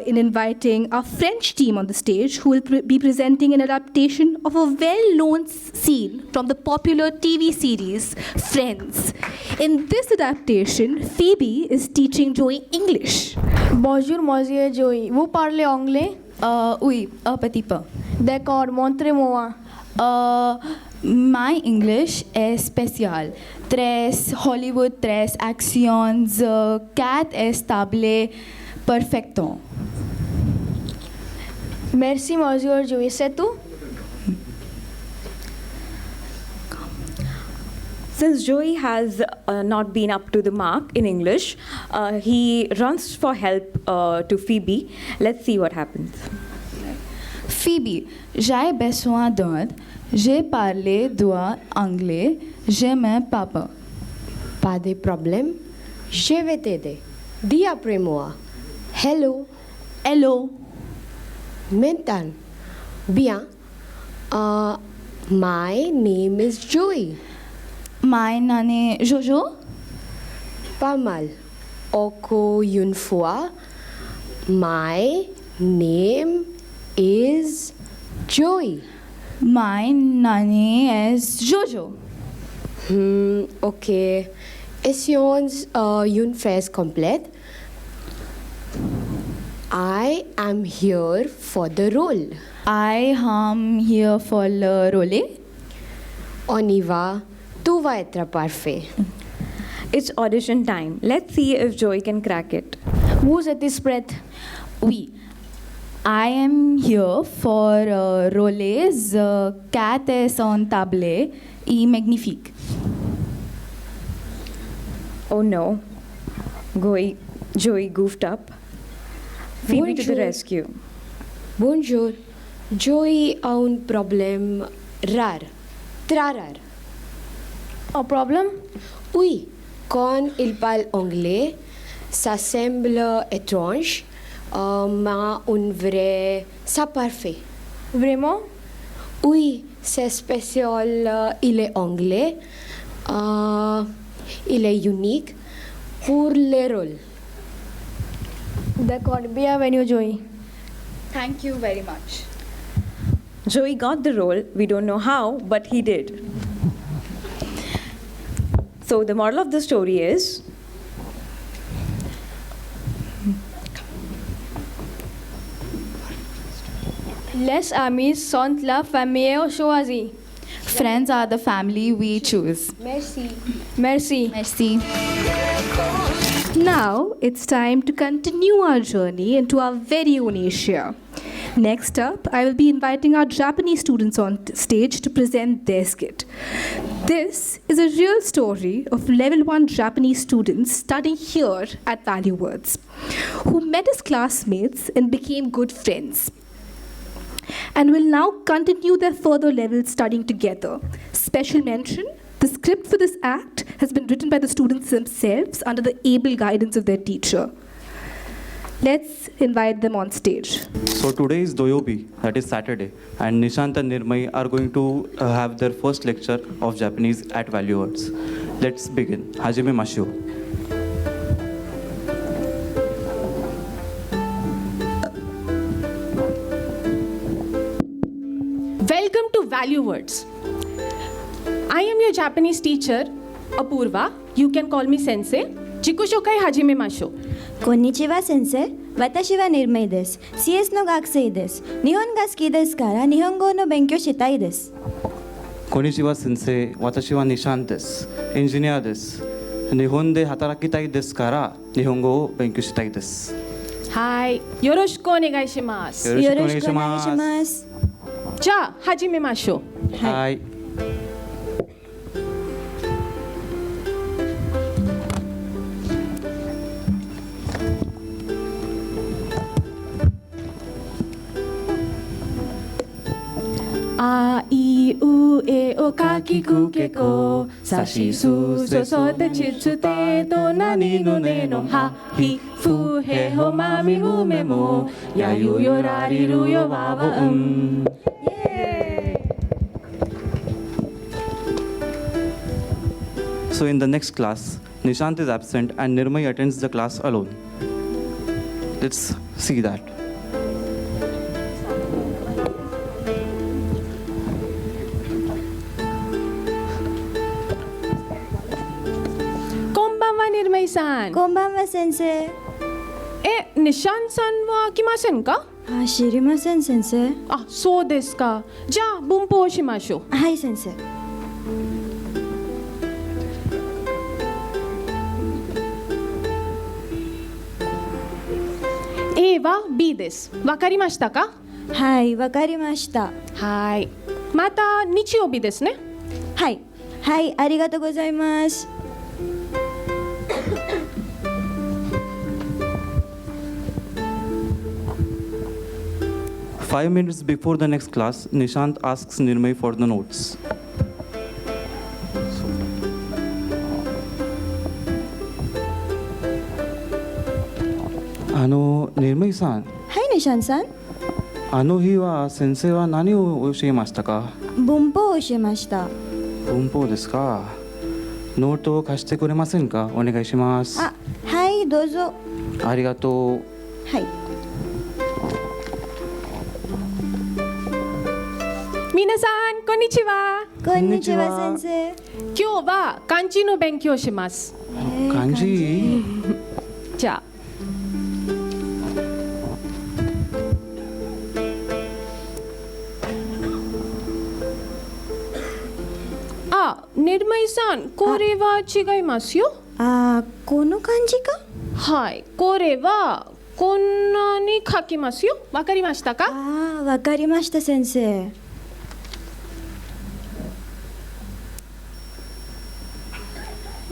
in inviting our French team on the stage, who will be presenting an adaptation of a well-known scene from the popular TV series Friends. In this adaptation, Phoebe is teaching Joey English. Bonjour, monsieur Joey. Vous parlez anglais? Oui, un petit peu. D'accord, montrez-moi. My English est spécial. Tres Hollywood, tres actions, quatre estable perfecto. Merci, monsieur Joey. C'est tout? Since Joey has not been up to the mark in English, he runs for help to Phoebe. Let's see what happens. Phoebe, j'ai besoin d'aide. J'ai parlé d'oie anglais. J'aime papa. Pas de problème. Je vais t'aider. Dis après moi. Hello. Hello. Maintenant. Bien. My name is Joey. My name is Jojo. Pas mal. Encore une fois. My name is Joey. My name is Jojo. Okay. Essayons une phrase complète. I am here for the role. I am here for le rôle. On y va. Tout va être parfait. It's audition time. Let's see if Joey can crack it. Vous êtes prête? Oui. I am here for rôles quatre sont table et magnifique. Oh no. Joey goofed up. Phoebe to the rescue. Bonjour. Joey a un problème rare. Très rare. Un problème? Oui. Quand il parle anglais, ça semble étrange. Mga unvre sa parfait. Vraiment? Oui, c'est spécial, il est anglais, il est unique pour les rôles. D'accord, bienvenue Joey. Thank you very much. Joey got the role. We don't know how, but he did. So the moral of the story is, Les amis sont la famille choisie. Friends are the family we choose. Merci. Merci. Merci. Now it's time to continue our journey into our very own Asia. Next up, I will be inviting our Japanese students on stage to present their skit. This is a real story of level 1 Japanese students studying here at Value Words, who met as classmates and became good friends, and will now continue their further levels studying together. Special mention, the script for this act has been written by the students themselves under the able guidance of their teacher. Let's invite them on stage. So today is Doyobi, that is Saturday, and Nishant and Nirmay are going to have their first lecture of Japanese at Value Words. Let's begin. Hajime Mashio. Welcome to Value Words. I am your Japanese teacher, Apurva. You can call me Sensei. Jikushokai Hajime Masho. こんにちは先生。私はニルメイです。CS の学生です。日本が好きですから日本語の勉強したいです。こんにちは先生。私はニシャンです。エンジニアです。日本で働きたいですから日本語を勉強したいです。はい。よろしくお願いします。よろしくお願いします。じゃあ始めましょう。はい。あいうえおかきくけこさしすそそてちつてとなにぬねのはひふへほまみふめもやゆよらりるよわわん。So in the next class, Nishant is absent and Nirmay attends the class alone. Let's see that. Konbanwa Nirmay san. Konbanwa sensei. ニシャンさんは来ませんか？知りません先生。あ、そうですか。じゃあ文法をしましょう。はい先生。A は B です。わかりましたか？はい、わかりました。はい。また日曜日ですね。はい。はい、ありがとうございます。5 minutes before the next class, Nishant asks Nirmay for the notes. Nirmayさん。はい、ニシャンさん。あの日は先生は何を教えましたか？文法を教えました。文法ですか？ノートを貸してくれませんか？お願いします。はい、どうぞ。ありがとう。はい。皆さん、こんにちは。こんにちは、先生。今日は漢字の勉強をします。漢字？じゃあ。ネルマイさん、これは違いますよ。この漢字か？はい、これはこんなに書きますよ。わかりましたか？わかりました、先生。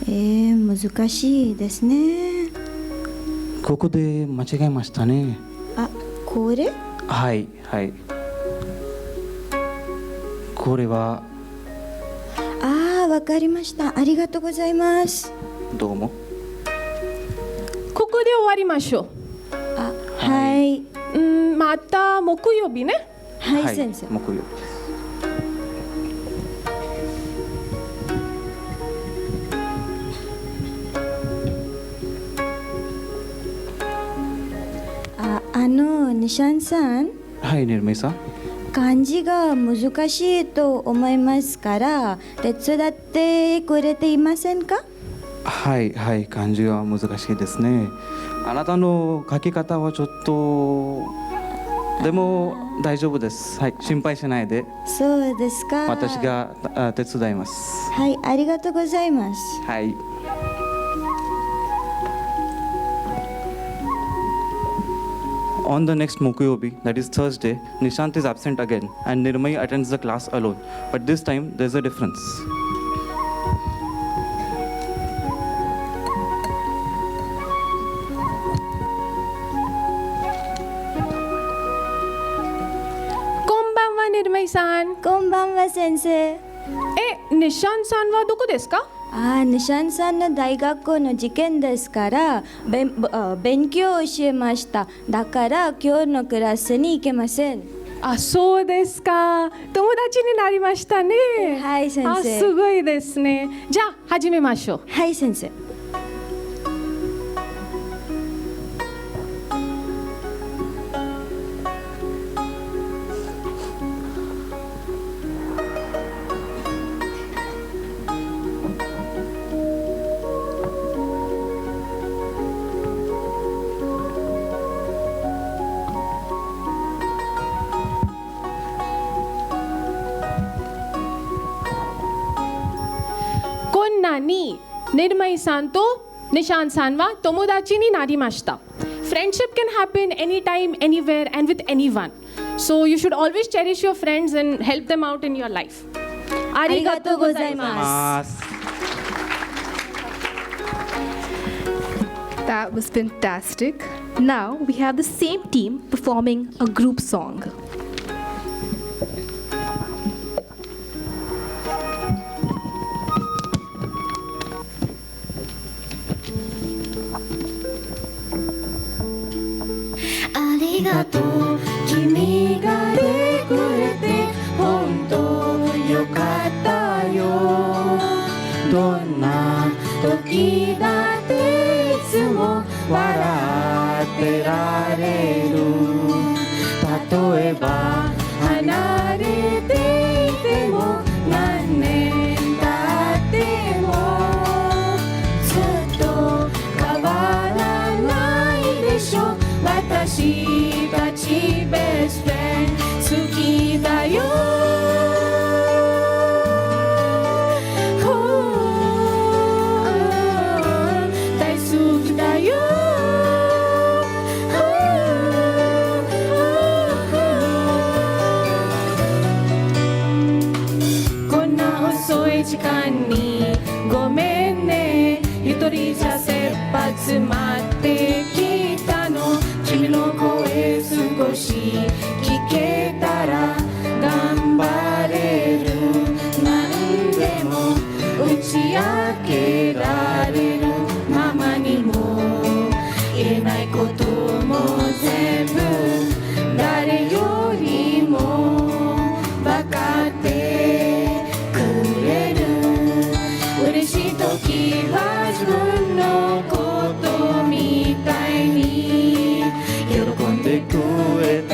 難しいですね。ここで間違えましたね。これ？はい、はい。これは。わかりました。ありがとうございます。どうも。ここで終わりましょう。ははい。また木曜日ね。はい、先生。木曜。ニシャンさん。はい、ニルメイさん。漢字が難しいと思いますから手伝ってくれていませんか？はいはい、漢字は難しいですね。あなたの書き方はちょっとでも大丈夫です。はい、心配しないで。そうですか。私が手伝います。はい、ありがとうございます。はい。On the next Mokuyobi, that is Thursday, Nishant is absent again and Nirmai attends the class alone. But this time, there's a difference. Konbanwa, Nirmai-san. Konbanwa, sensei. ニシャンさんはどこですか？ニシャンさんの大学校の受験ですから勉強を教えました。だから今日のクラスに行けません。あ、そうですか。友達になりましたね。はい先生。すごいですね。じゃあ始めましょう。はい先生。こんなにニルマイさんとニシャンさんは友達になりました。Friendship can happen anytime, anywhere, and with anyone. So you should always cherish your friends and help them out in your life. ありがとうございます。That was fantastic. Now we have the same team performing a group song. Arigatou, 君がいてくれて本当よかったよ。どんな時だっていつも笑ってられる。例えば離れていても何年経ってもずっと変わらないでしょ。私たちベストフレンド好きだよ。大好きだよ。こんな遅い時間にごめんね。一人じゃ切羽詰まってきたの。君の声少し聞けたら頑張れる。何でも打ち明けられる。ママにも言えないことも全部誰よりも分かってくれる。嬉しい時は自分のことみたいに喜んでくれて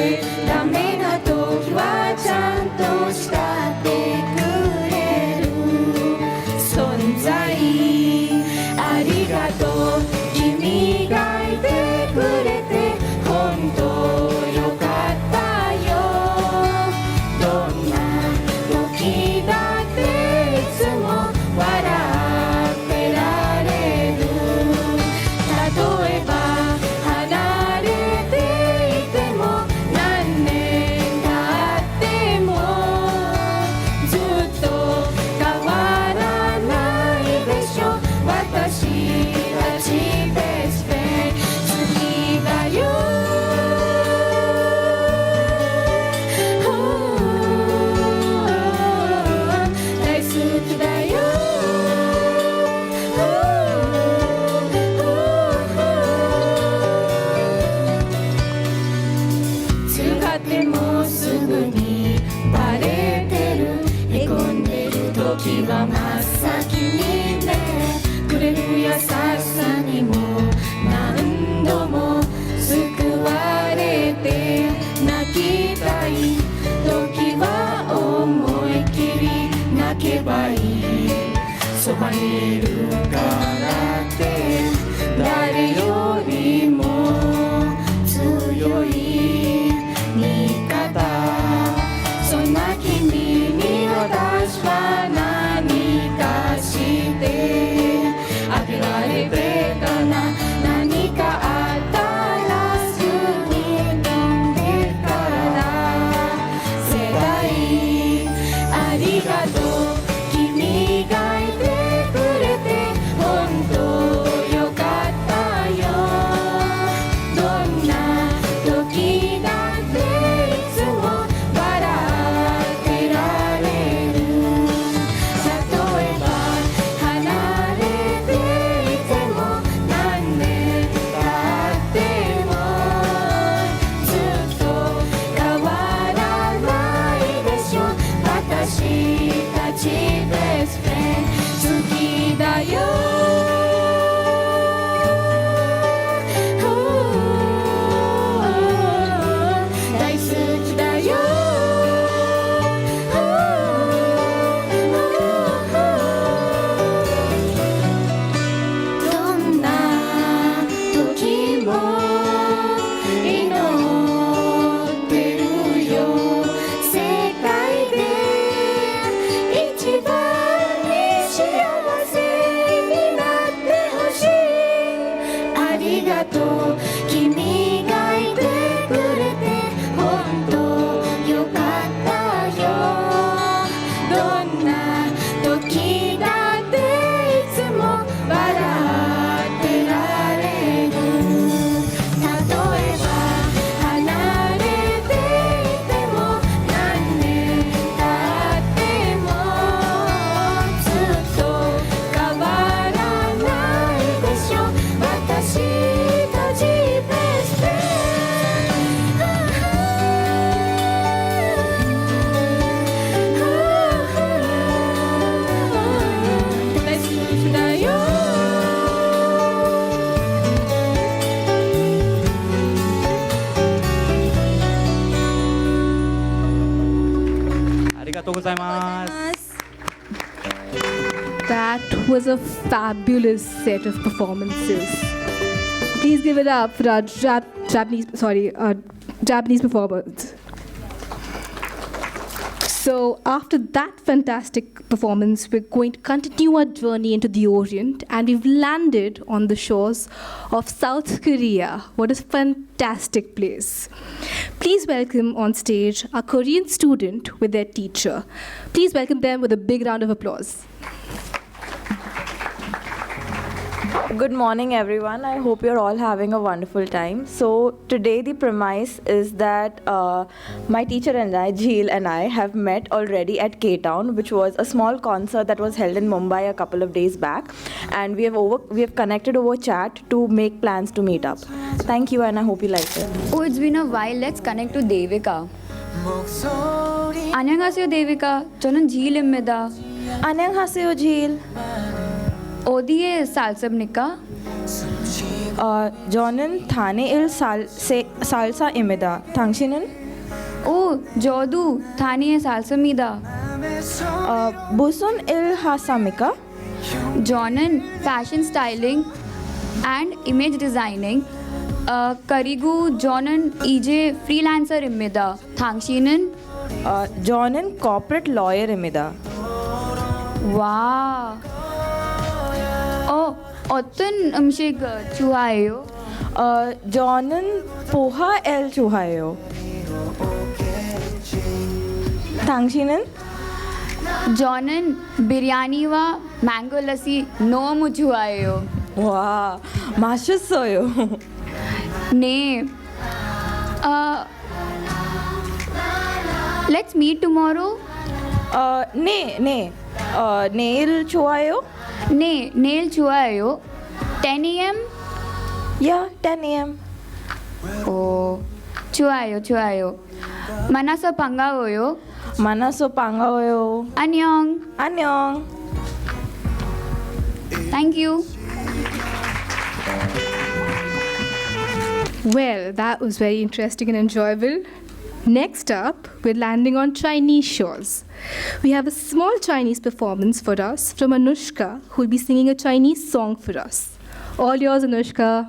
That was a fabulous set of performances. Please give it up for our Japanese performers. So after that fantastic performance, we're going to continue our journey into the Orient, and we've landed on the shores of South Korea. What a fantastic place. Please welcome on stage our Korean student with their teacher. Please welcome them with a big round of applause. Good morning, everyone. I hope you're all having a wonderful time. So today the premise is that my teacher and I, Jheel and I, have met already at K-Town, which was a small concert that was held in Mumbai a couple of days back, and we have connected over chat to make plans to meet up. Thank you, and I hope you like it. Oh, it's been a while. Let's connect to Devika. 안녕하세요, Devika. 저는 Jheel입니다. 안녕하세요, Jheel. 어디에 살습니까? 저는 타네일 살사입니다. 당신은? 오, 저도 타네에 살습니다. 무슨 일 하십니까? 저는 fashion styling and image designing. 그리고 저는 이제 freelancer입니다. 당신은? 저는 corporate lawyer입니다. 와. 어떤 음식 좋아해요? 저는 포하 엘 좋아해요. 당신은? 저는 비리아니와 망고 라시 너무 좋아해요. 와, 맛있어요. 네. Let's meet tomorrow. 네. 내일 좋아요? 네, 내일 좋아요. 10 a.m. Yeah, 10 a.m. 오, 좋아요. 만나서 반가워요. 안녕. Thank you. Well, that was very interesting and enjoyable. Next up, we're landing on Chinese shores. We have a small Chinese performance for us from Anushka, who will be singing a Chinese song for us. All yours, Anushka.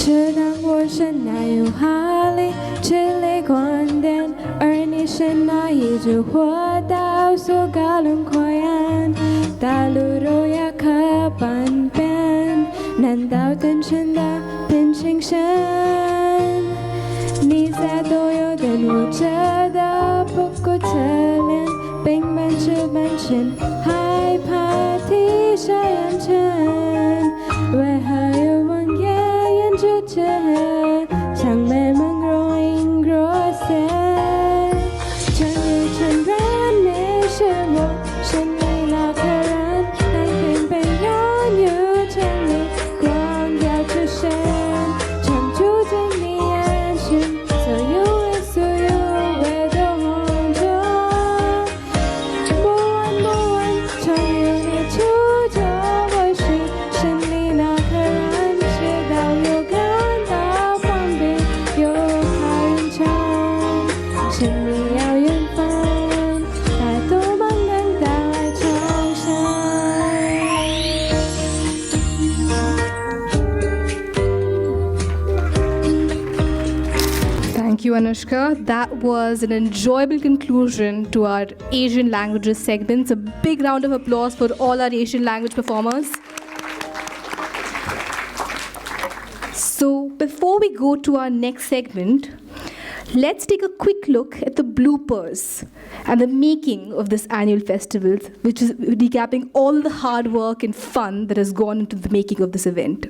知道我是哪有哈利，智力光点，而你是哪一只活到所高轮廓眼，大陆都要刻半边，难道等成的变情深？你在都有点我知道，不过侧脸，并半知半真，害怕提下眼前，为何有望夜眼之间，像美梦若隐若现，终于承认你是我心里那个人，但偏偏拥有成了光掉之身，常住进你眼神，所有为所有为都红着，不问不问，终于你出走，我是心里那个人，直到有感到方便，又怕人传，心里要远方，抬头望等到爱重生。Thank you, Anushka. That was an enjoyable conclusion to our Asian languages segments. A big round of applause for all our Asian language performers. So, before we go to our next segment, let's take a quick look at the bloopers and the making of this annual festival, which is recapping all the hard work and fun that has gone into the making of this event.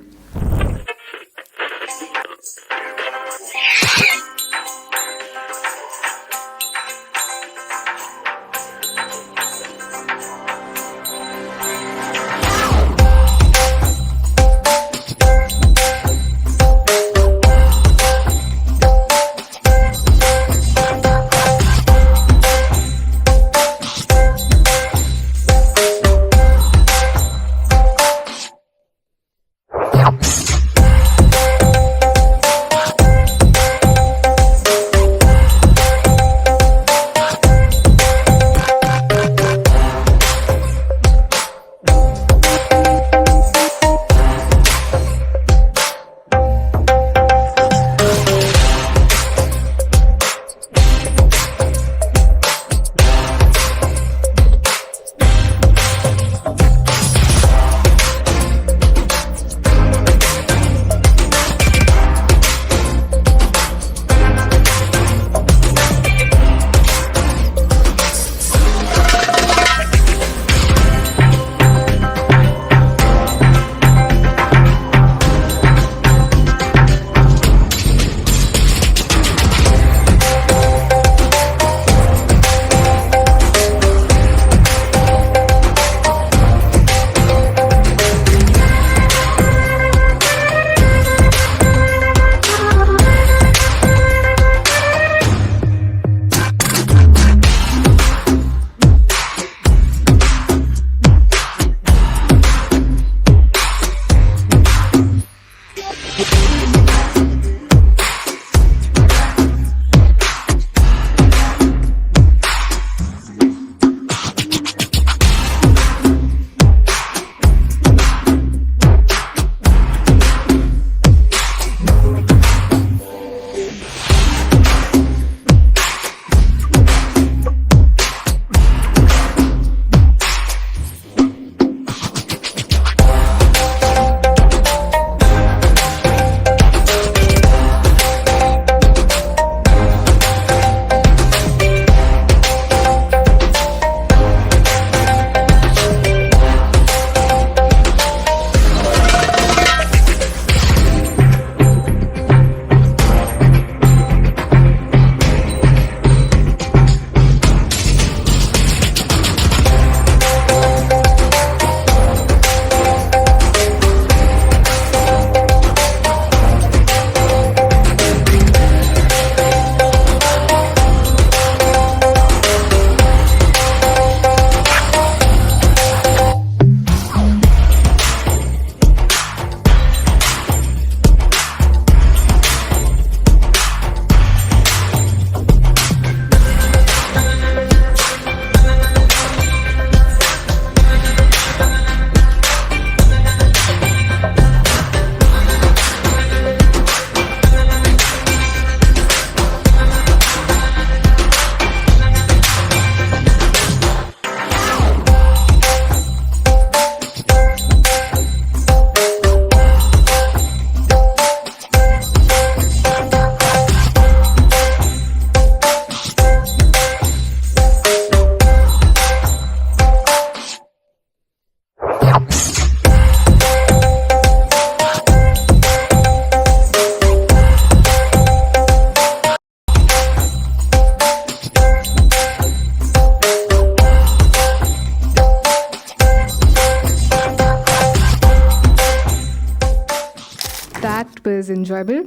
enjoyable.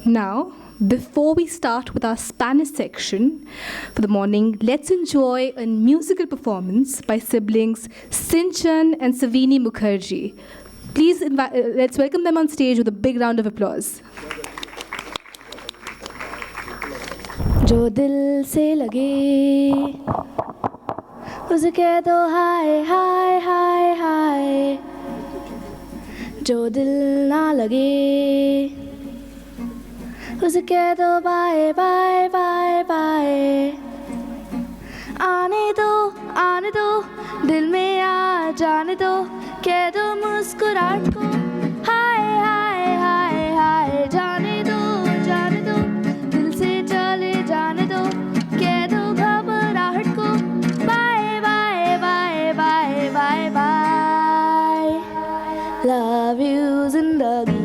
Now, before we start with our Spanish section for the morning, let's enjoy a musical performance by siblings Sinchan and Savini Mukherjee. Please, let's welcome them on stage with a big round of applause. जो दिल से लगे उसे कह दो हाय हाय हाय हाय, जो दिल ना लगे उसे कह दो बाय बाय बाय बाय। आने दो दिल में आ जाने दो, कह दो मुस्कुराहट को हाय हाय हाय हाय। जाने दो दिल से चले जाने दो, कह दो घबराहट को bye bye bye bye bye bye. Love you जिंदगी,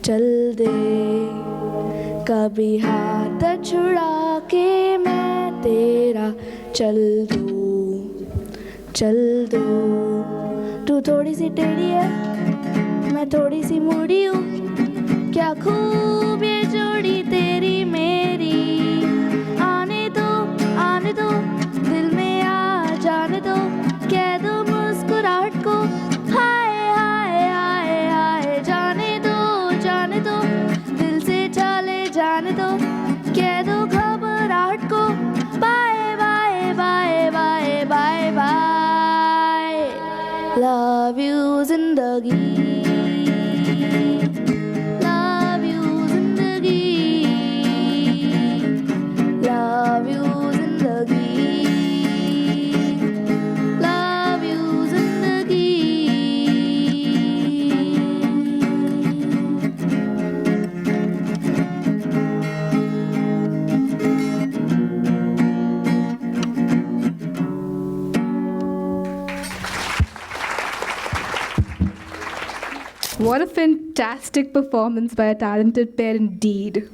चल दे कभी हाथ छुड़ा के मैं तेरा चल दूँ। तू थोड़ी सी टेढ़ी है, मैं थोड़ी सी मूड़ी हूँ, क्या खूब ये जोड़ी तेरी मेरी। आने दो दिल में आ जाने दो, कह दो मुस्कुराहट को हाय हाय हाय हाय। जाने दो दिल से चले जाने दो, कह दो घबराहट को bye bye bye bye bye bye. Love you जिंदगी, लव यू जिंदगी, लव यू जिंदगी, लव यू जिंदगी। What a fantastic performance by a talented pair indeed.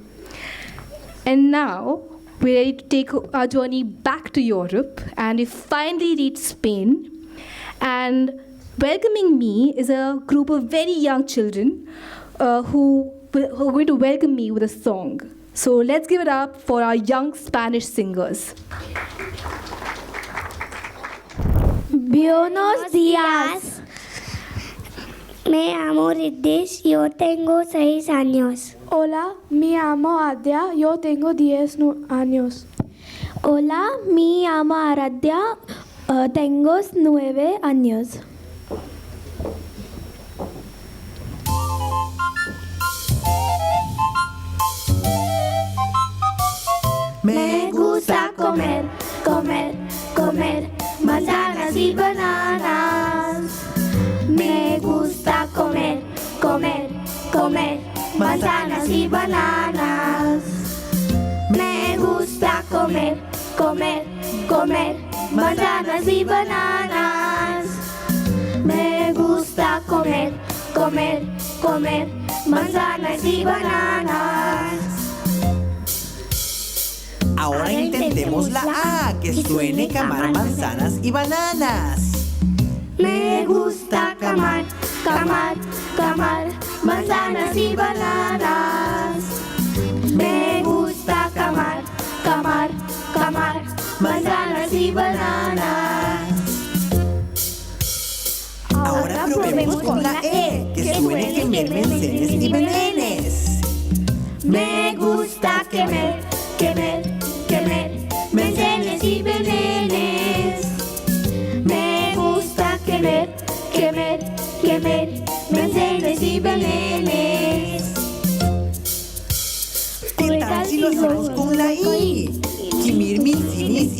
And now, we're ready to take our journey back to Europe, and we finally reached Spain. And welcoming me is a group of very young children who are going to welcome me with a song. So let's give it up for our young Spanish singers. Buenos días. Me llamo Riddish, yo tengo 6 años. Hola, me llamo Adya, yo tengo 10 años. Hola, me llamo Aradhya, tengo 9 años. Me gusta comer, comer, comer manzanas y bananas. Me gusta comer, comer, comer manzanas y bananas. Me gusta comer, comer, comer manzanas y bananas. Me gusta comer, comer, comer manzanas y bananas. Ahora intentemos la A, que suene camar manzanas y bananas. Me gusta camar, camar, camar manzanas y bananas. Me gusta camar, camar, camar manzanas y bananas. Ahora probemos con la E, que suene quemar manzanas y bananas. Me gusta quemar, quemar, quemar manzanas y bananas. Me gusta quemar, quemar, quemar manzanas y bananas. ¿Qué tal si lo hacemos con la I? Que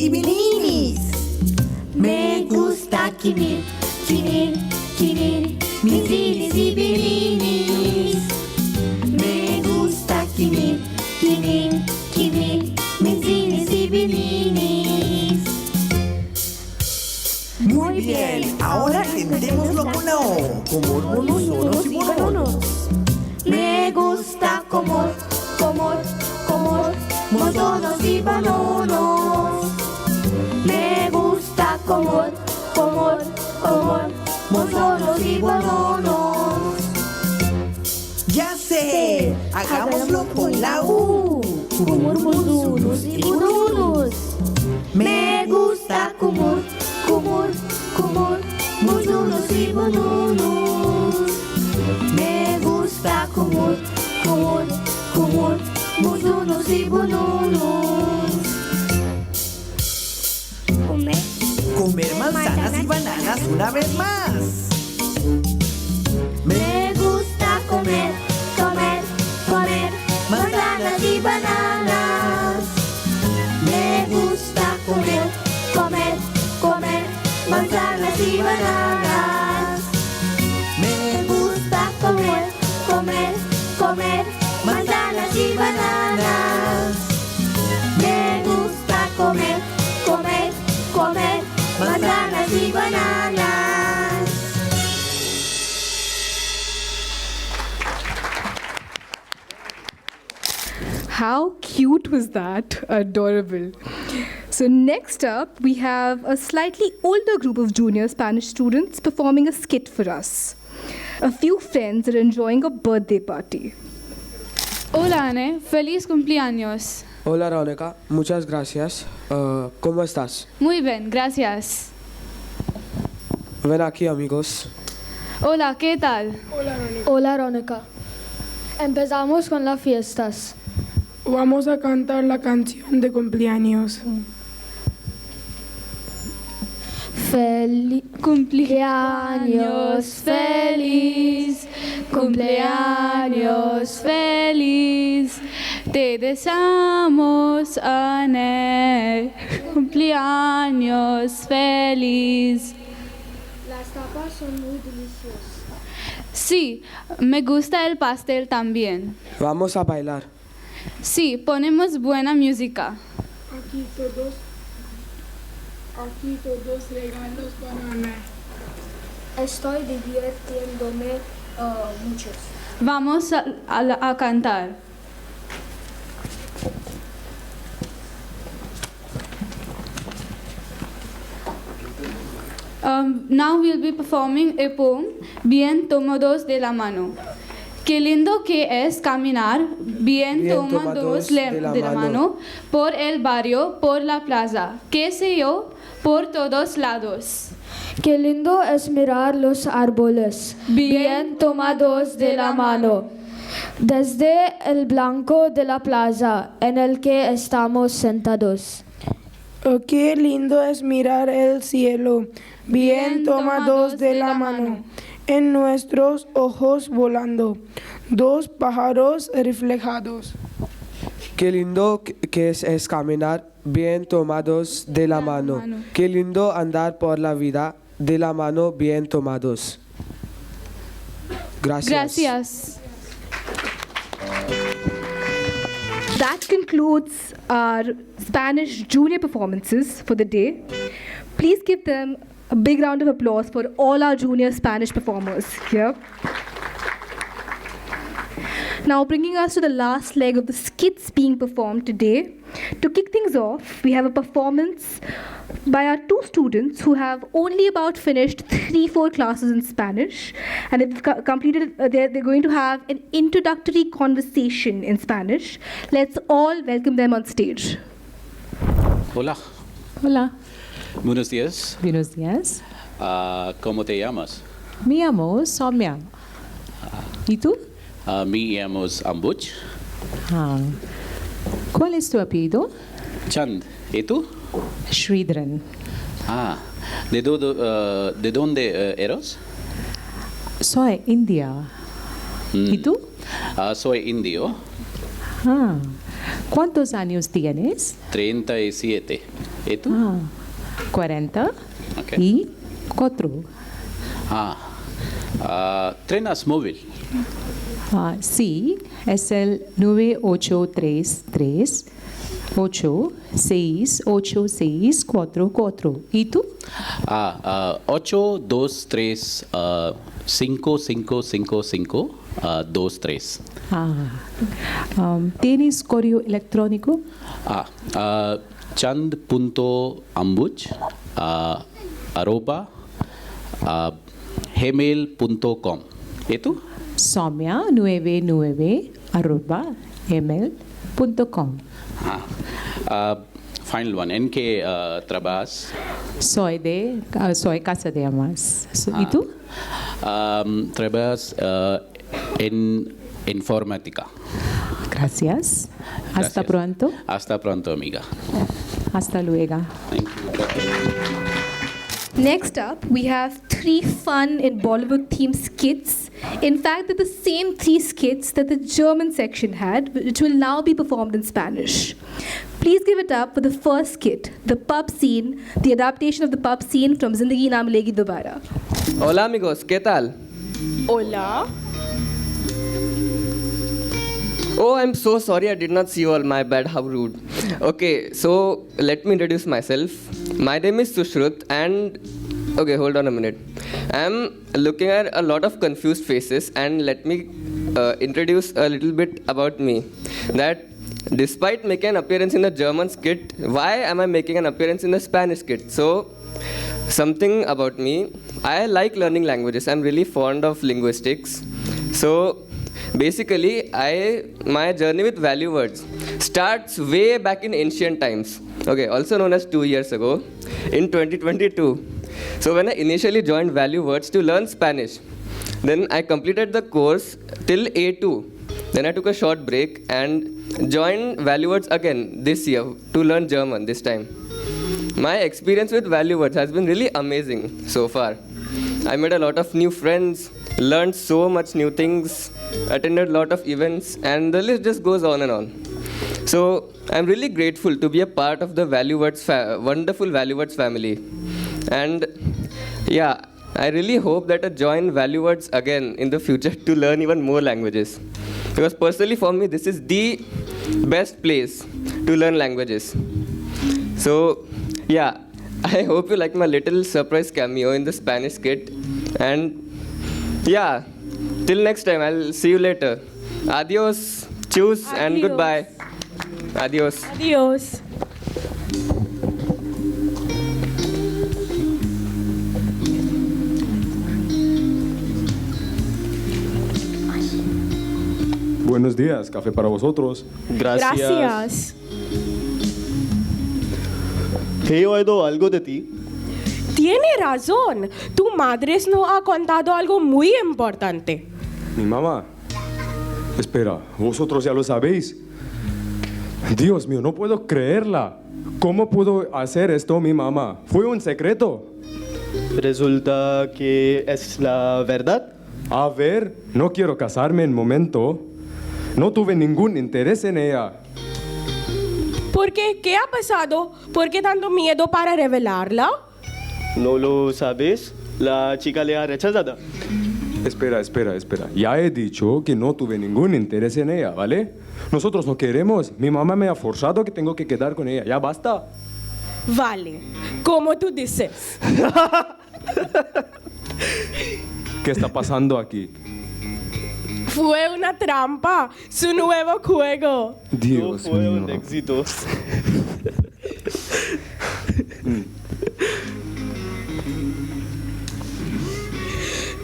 y bininis. Me gusta Kimir, Kimir, Kimir, mis zinis y bininis. Me gusta Kimir, Kimir, Kimir, mis zinis y bininis. Muy bien, ahora intentémoslo con la O. Comor, monos, sonos y bononos. Me gusta comor, comor, comor, mozonos y banonos. Me gusta comor, comor, comor, mozonos y banonos. Ya sé, hagámoslo con la U. Comor, mozonos y banonos. Me gusta comor, comor, comor, mozonos y banonos. Me gusta comor, comor, comor, mozonos y banonos. Comer manzanas y bananas una vez más. Me gusta comer, comer, comer manzanas y bananas. Me gusta comer, comer, comer manzanas y bananas. Me gusta comer, comer, comer manzanas y bananas. Me gusta comer, comer, comer manzanas y bananas. How cute was that? Adorable. So next up, we have a slightly older group of junior Spanish students performing a skit for us. A few friends are enjoying a birthday party. Hola, Anne. Feliz cumpleaños. Hola, Rónica. Muchas gracias. ¿Cómo estás? Muy bien, gracias. Ven aquí, amigos. Hola, ¿qué tal? Hola, Rónica. Empezamos con las fiestas. Vamos a cantar la canción de cumpleaños. Cumpleaños feliz, cumpleaños feliz, te deseamos, Anne, cumpleaños feliz. Las tapas son muy deliciosas. Sí, me gusta el pastel también. Vamos a bailar. Sí, ponemos buena música. Aquí todos regalos para Ana. Estoy divirtiéndome mucho. Vamos a cantar. Now we'll be performing a poem, Bien tomados de la mano. Qué lindo que es caminar bien tomados de la mano por el barrio, por la plaza, qué sé yo, por todos lados. Qué lindo es mirar los árboles bien tomados de la mano desde el blanco de la plaza en el que estamos sentados. Oh, qué lindo es mirar el cielo bien tomados de la mano. En nuestros ojos volando, dos pájaros reflejados. Qué lindo que es caminar bien tomados de la mano. Qué lindo andar por la vida de la mano bien tomados. Gracias. Gracias. That concludes our Spanish junior performances for the day. Please give them a big round of applause for all our junior Spanish performers here. Now, bringing us to the last leg of the skits being performed today. To kick things off, we have a performance by our two students who have only about finished 3-4 classes in Spanish, and they've completed. They're going to have an introductory conversation in Spanish. Let's all welcome them on stage. Hola. Hola. Buenos días. Buenos días. ¿Cómo te llamas? Me llamo Soumya. ¿Y tú? Me llamo Ambuj. ¿Cuál es tu apellido? Chand. ¿Y tú? Sridharan. ¿De dónde eres? Soy India. ¿Y tú? Soy indio. ¿Cuántos años tienes? 37. ¿Y tú? 40 Ok. y 4. ¿Trenas móvil? Sí, es el 9833 86864. ¿Y tú? 8, 2, 3, 5, 5, 5, 5, 2, 3. ¿Tienes correo electrónico? chand.ambuj @gmail.com. ¿Y tú? Soumya99@gmail.com. Final one. ¿En qué trabajas? Soy casa de amas. ¿Y tú? Trabajas en informática. Gracias. Hasta Gracias. pronto. Hasta pronto, amiga. Hasta luego. Thank you. Next up, we have 3 fun and Bollywood-themed skits. In fact, they're the same 3 skits that the German section had, which will now be performed in Spanish. Please give it up for the first skit, the pub scene, the adaptation of the pub scene from Zindagi Na Milegi Dobara. Hola amigos, ¿qué tal? Hola. Oh, I'm so sorry I did not see you all. My bad, how rude. Okay, so let me introduce myself. My name is Sushrut and... Okay, hold on a minute. I'm looking at a lot of confused faces and let me introduce a little bit about me. That despite making an appearance in the German skit, why am I making an appearance in the Spanish skit? So, something about me. I like learning languages. I'm really fond of linguistics. So, basically, my journey with value words starts way back in ancient times. Okay, also known as 2 years ago, in 2022. So when I initially joined Value Words to learn Spanish, then I completed the course till A2. Then I took a short break and joined Value Words again this year to learn German this time. My experience with Value Words has been really amazing so far. I made a lot of new friends, learned so much new things, attended a lot of events, and the list just goes on and on. So I'm really grateful to be a part of the Value Words wonderful Value Words family. And yeah, I really hope that I join Value Words again in the future to learn even more languages. Because personally for me, this is the best place to learn languages. So yeah, I hope you like my little surprise cameo in the Spanish skit. And yeah, till next time, I'll see you later. Adios, choose, and goodbye. Adios. Adios. Buenos días, café para vosotros. Gracias. He oído algo de ti. Tiene razón. Tu madre nos ha contado algo muy importante. Mi mamá. Espera, vosotros ya lo sabéis. Dios mío, no puedo creerla. ¿Cómo pudo hacer esto mi mamá? Fue un secreto. Resulta que es la verdad. A ver, no quiero casarme en momento. No tuve ningún interés en ella. ¿Por qué? ¿Qué ha pasado? ¿Por qué tanto miedo para revelarla? ¿No lo sabes? La chica le ha rechazado. Espera. Ya he dicho que no tuve ningún interés en ella, ¿vale? Nosotros no queremos. Mi mamá me ha forzado que tengo que quedar con ella. Ya basta. Vale, como tú dices. ¿Qué está pasando aquí? Fue una trampa, su nuevo juego. Dios fue un éxito.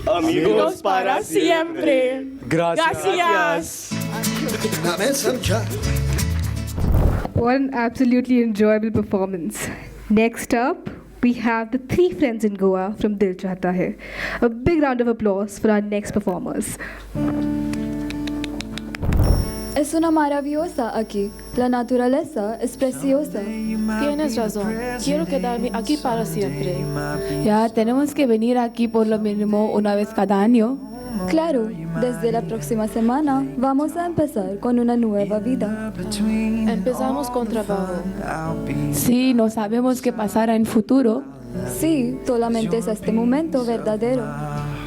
Amigos para siempre. Gracias. What an absolutely enjoyable performance. Next up, we have the 3 friends in Goa from Dil Chahta Hai. A big round of applause for our next performers. Es una maravillosa aquí, la naturaleza es preciosa. Tienes razón, quiero quedarme aquí para siempre. Ya tenemos que venir aquí por lo mínimo una vez cada año. Claro, desde la próxima semana vamos a empezar con una nueva vida. Empezamos con trabajo. Sí, no sabemos qué pasará en futuro. Sí, solamente es este momento verdadero.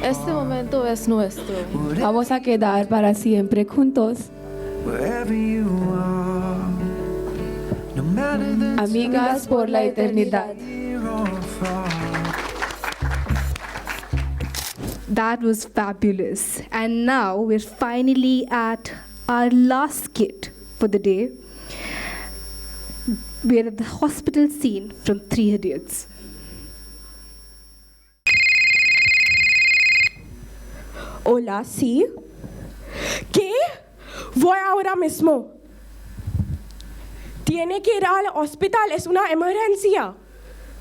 Este momento es nuestro. Vamos a quedar para siempre juntos. Amigas por la eternidad. That was fabulous. And now we're finally at our last skit for the day. We're at the hospital scene from Three Idiots. Hola, ¿sí? ¿Qué? Voy ahora mismo. Tiene que ir al hospital, es una emergencia.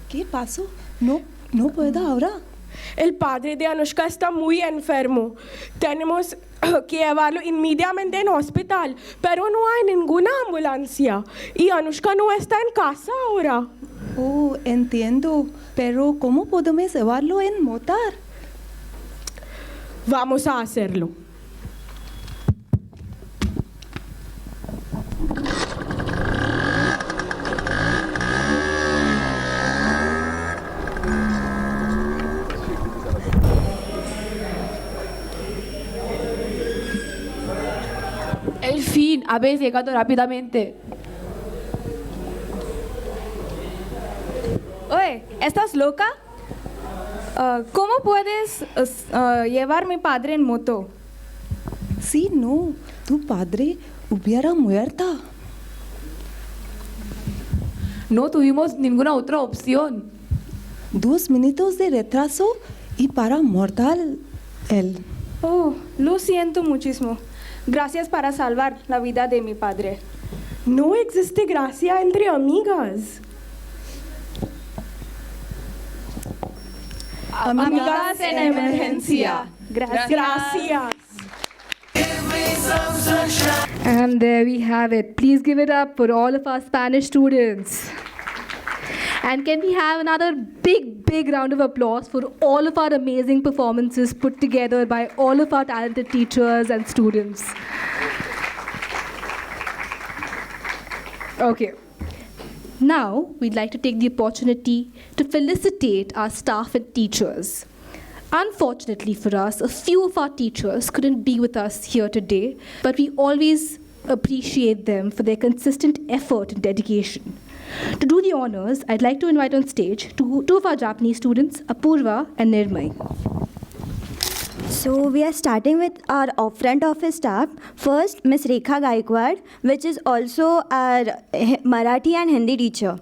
¿Qué pasó? No puedo ahora. El padre de Anushka está muy enfermo. Tenemos que llevarlo inmediatamente en hospital, pero no hay ninguna ambulancia. Y Anushka no está en casa ahora. Oh, entiendo. Pero ¿cómo podemos llevarlo en motor? Vamos a hacerlo. El fin, habéis llegado rápidamente. Oye, ¿estás loca? ¿Cómo puedes llevar a mi padre en moto? Sí, no. Tu padre hubiera muerto. No tuvimos ninguna otra opción. 2 minutos de retraso y para mortal él. Oh, lo siento muchísimo. Gracias para salvar la vida de mi padre. No existe gracia entre amigas. Amigas en emergencia. Gracias. And there we have it. Please give it up for all of our Spanish students. And can we have another big round of applause for all of our amazing performances put together by all of our talented teachers and students. Okay. Now, we'd like to take the opportunity to felicitate our staff and teachers. Unfortunately for us, a few of our teachers couldn't be with us here today, but we always appreciate them for their consistent effort and dedication. To do the honors, I'd like to invite on stage two of our Japanese students, Apurva and Nirmay. So we are starting with our front office staff. First, Ms. Rekha Gaikwad, which is also our Marathi and Hindi teacher.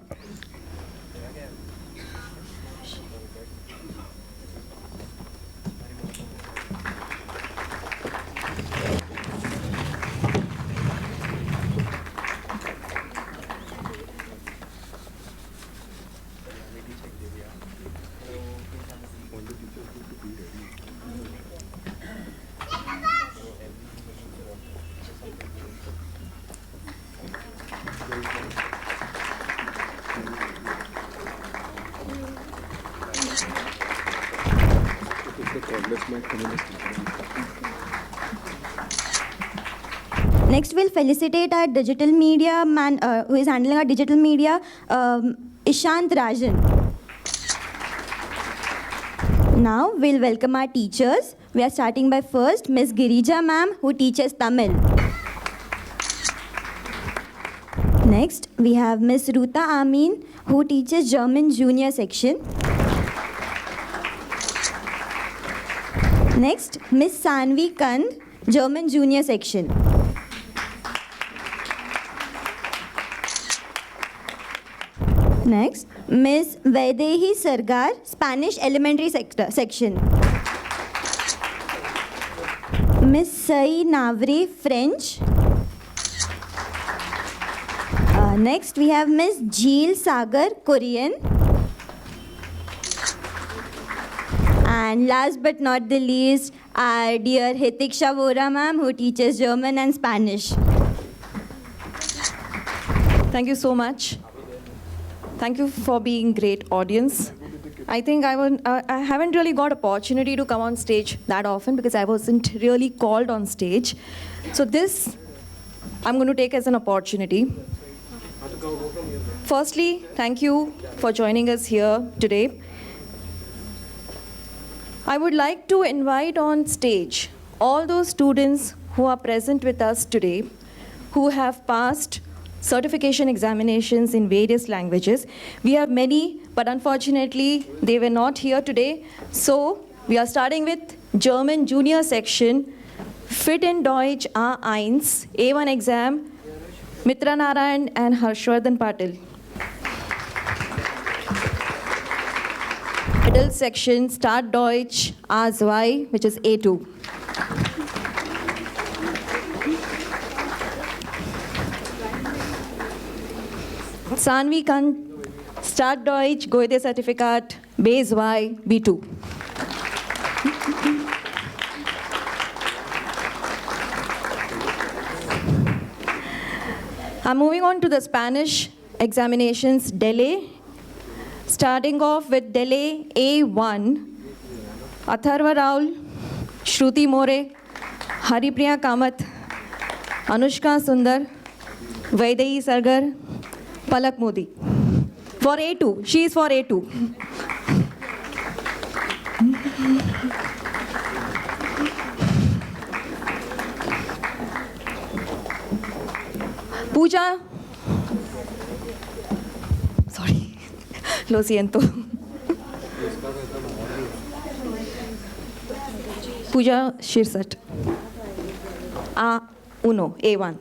Next, we'll felicitate our digital media man who is handling our digital media, Ishant Rajan. Now, we'll welcome our teachers. We are starting by first Ms. Girija ma'am, who teaches Tamil. Next, we have Ms. Ruta Amin, who teaches German junior section. Next, Ms. Sanvi Kand, German junior section. Next, Ms. Vaidehi Sargar, Spanish elementary section. Ms. Sai Navre, French. Next, we have Ms. Jeel Sagar, Korean. And last but not the least, our dear Hitiksha Vora ma'am, who teaches German and Spanish. Thank you so much. Thank you for being great audience. I think I haven't really got opportunity to come on stage that often because I wasn't really called on stage. So this I'm going to take as an opportunity. Firstly, thank you for joining us here today. I would like to invite on stage all those students who are present with us today who have passed certification examinations in various languages. We have many, but unfortunately, they were not here today. So we are starting with German junior section, Fit in Deutsch A1, A1 exam, Mitra Narayan and Harshvardhan Patil. Adult section, Start Deutsch A2, which is A2. Sanvi Kant, Start Deutsch, Goethe Certificate, Base Y, B2. I'm moving on to the Spanish examinations, Delay. Starting off with Delay A1, Atharva Raul, Shruti More, Haripriya Kamath, Anushka Sundar, Vaidehi Sargar, Palak Modi. For A2, she is for A2. Pooja, sorry, lo siento. Pooja Shirsat, A1, A1.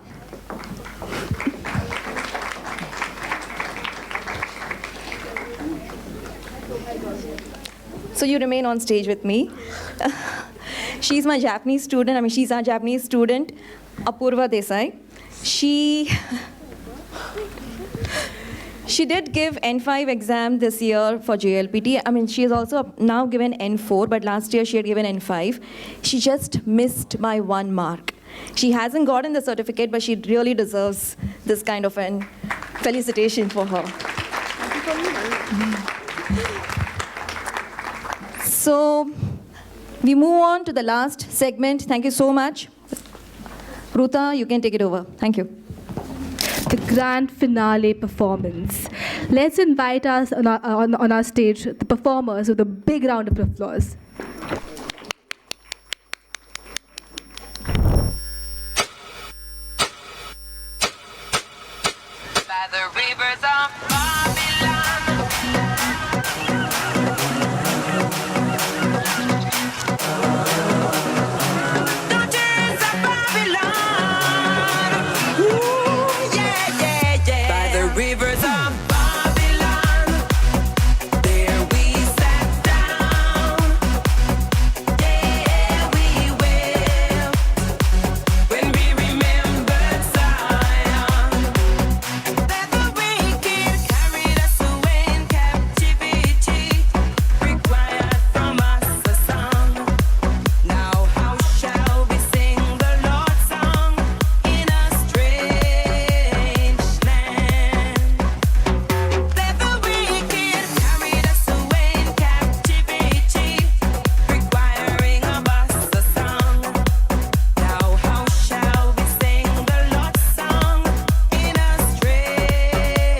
So you remain on stage with me. She's my Japanese student, she's our Japanese student, Apurva Desai. She did give N5 exam this year for JLPT. She has also now given N4, but last year she had given N5. She just missed by 1 mark. She hasn't gotten the certificate, but she really deserves this kind of an felicitation for her. So we move on to the last segment. Thank you so much. Ruta, you can take it over. Thank you. The grand finale performance. Let's invite us on our stage, the performers, with a big round of applause. By the rivers of rivers of Babylon, there we sat down, there we wept, when we remembered Zion, that the wicked carried us away in captivity, required from us a song. Now how shall we sing the Lord's song in a strange land? Requiring of us a song. Now how shall we sing the Lord's song in a strange land?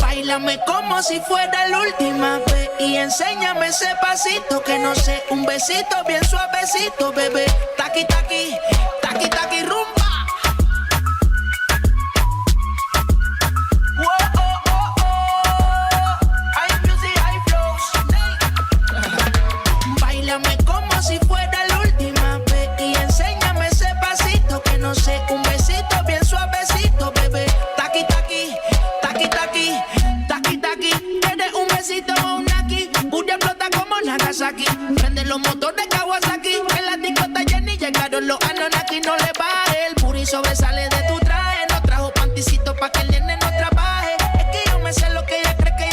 Báilame como si fuera la última vez y enséñame ese pasito que no sé, un besito bien suavecito, bebé. Taqui taqui, taqui taqui rumba. High music, high flows. Báilame como si fuera la última vez y enséñame ese pasito que no sé, un besito bien suavecito, bebé. Taqui taqui, taqui taqui, taqui taqui. Tienes un besito o un naki, Buria explota como Nagasaki. Prende los motores Kawasaki, en la discota Jenny llegaron los Anunnaki. No le baje, el puri sobresale de tu traje. No trajo panticito pa' que el nene no trabaje. Es que yo me sé lo que ella cree que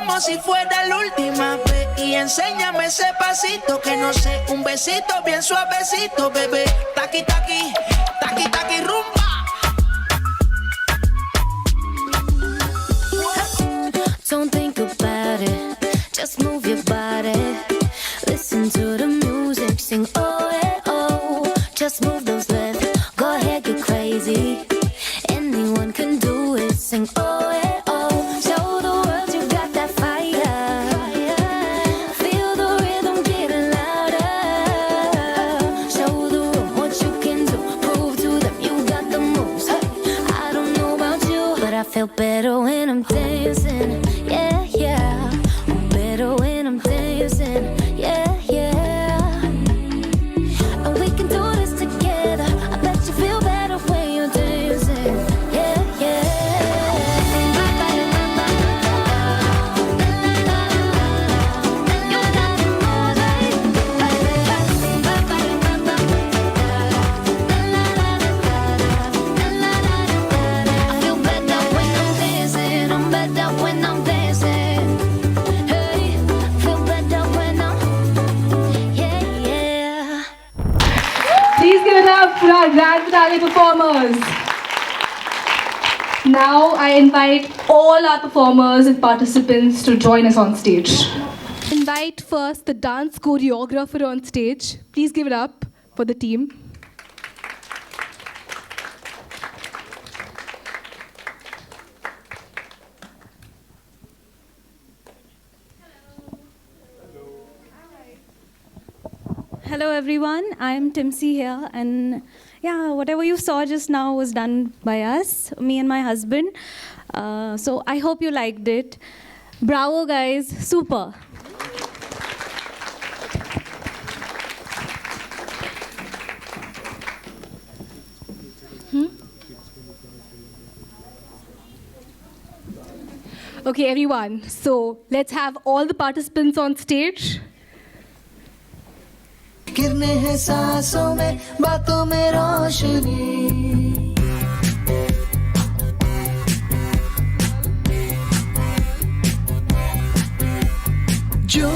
como si fuera la última vez. Y enséñame ese pasito que no sé, un besito bien suavecito, bebé. Taqui, taqui, taqui, taqui, rumba. Don't think about it, just move your body. Listen to the music, sing oh, eh, oh. Just move those lips, go ahead, get crazy. Anyone can do it, sing oh, eh, oh. Show the world you got that fire. Feel the rhythm getting louder. Show the room what you can do, prove to them you got the moves. I don't know about you, but I feel better when I'm dancing. Yeah, yeah, I'm better when I'm dancing. Yeah, yeah. And we can do this together. I bet you feel better when you're dancing. Yeah, yeah. You got the moves, I feel better when I'm dancing. I'm better when I'm dancing. Hey, feel better when I'm, yeah, yeah. Please give it up for our grand finale performers. Now I invite all our performers and participants to join us on stage. Invite first the dance choreographer on stage. Please give it up for the team. Hello everyone, I'm Timsy here, and yeah, whatever you saw just now was done by us, me and my husband. So I hope you liked it. Bravo guys, super. Okay, everyone. So let's have all the participants on stage. गिरने हैं सांसों में, बातों में रोशनी। जो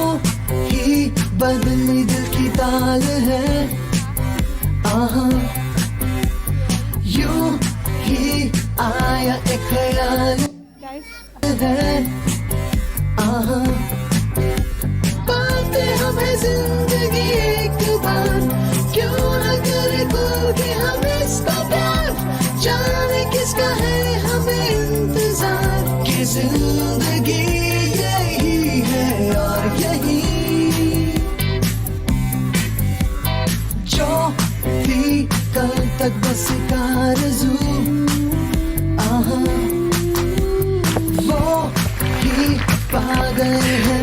ही बदली दिल की ताल है, आहा, यूं ही आया एक ख्याल है, आहा, पाते हमें जिंदगी एक बार, क्यों न करे खुल के हम इसका प्यार, जाने किसका है हमें इंतजार, कि जिंदगी यही है और यही, जो भी कल तक बस का आरज़ू, आहा, वो ही पा गए हैं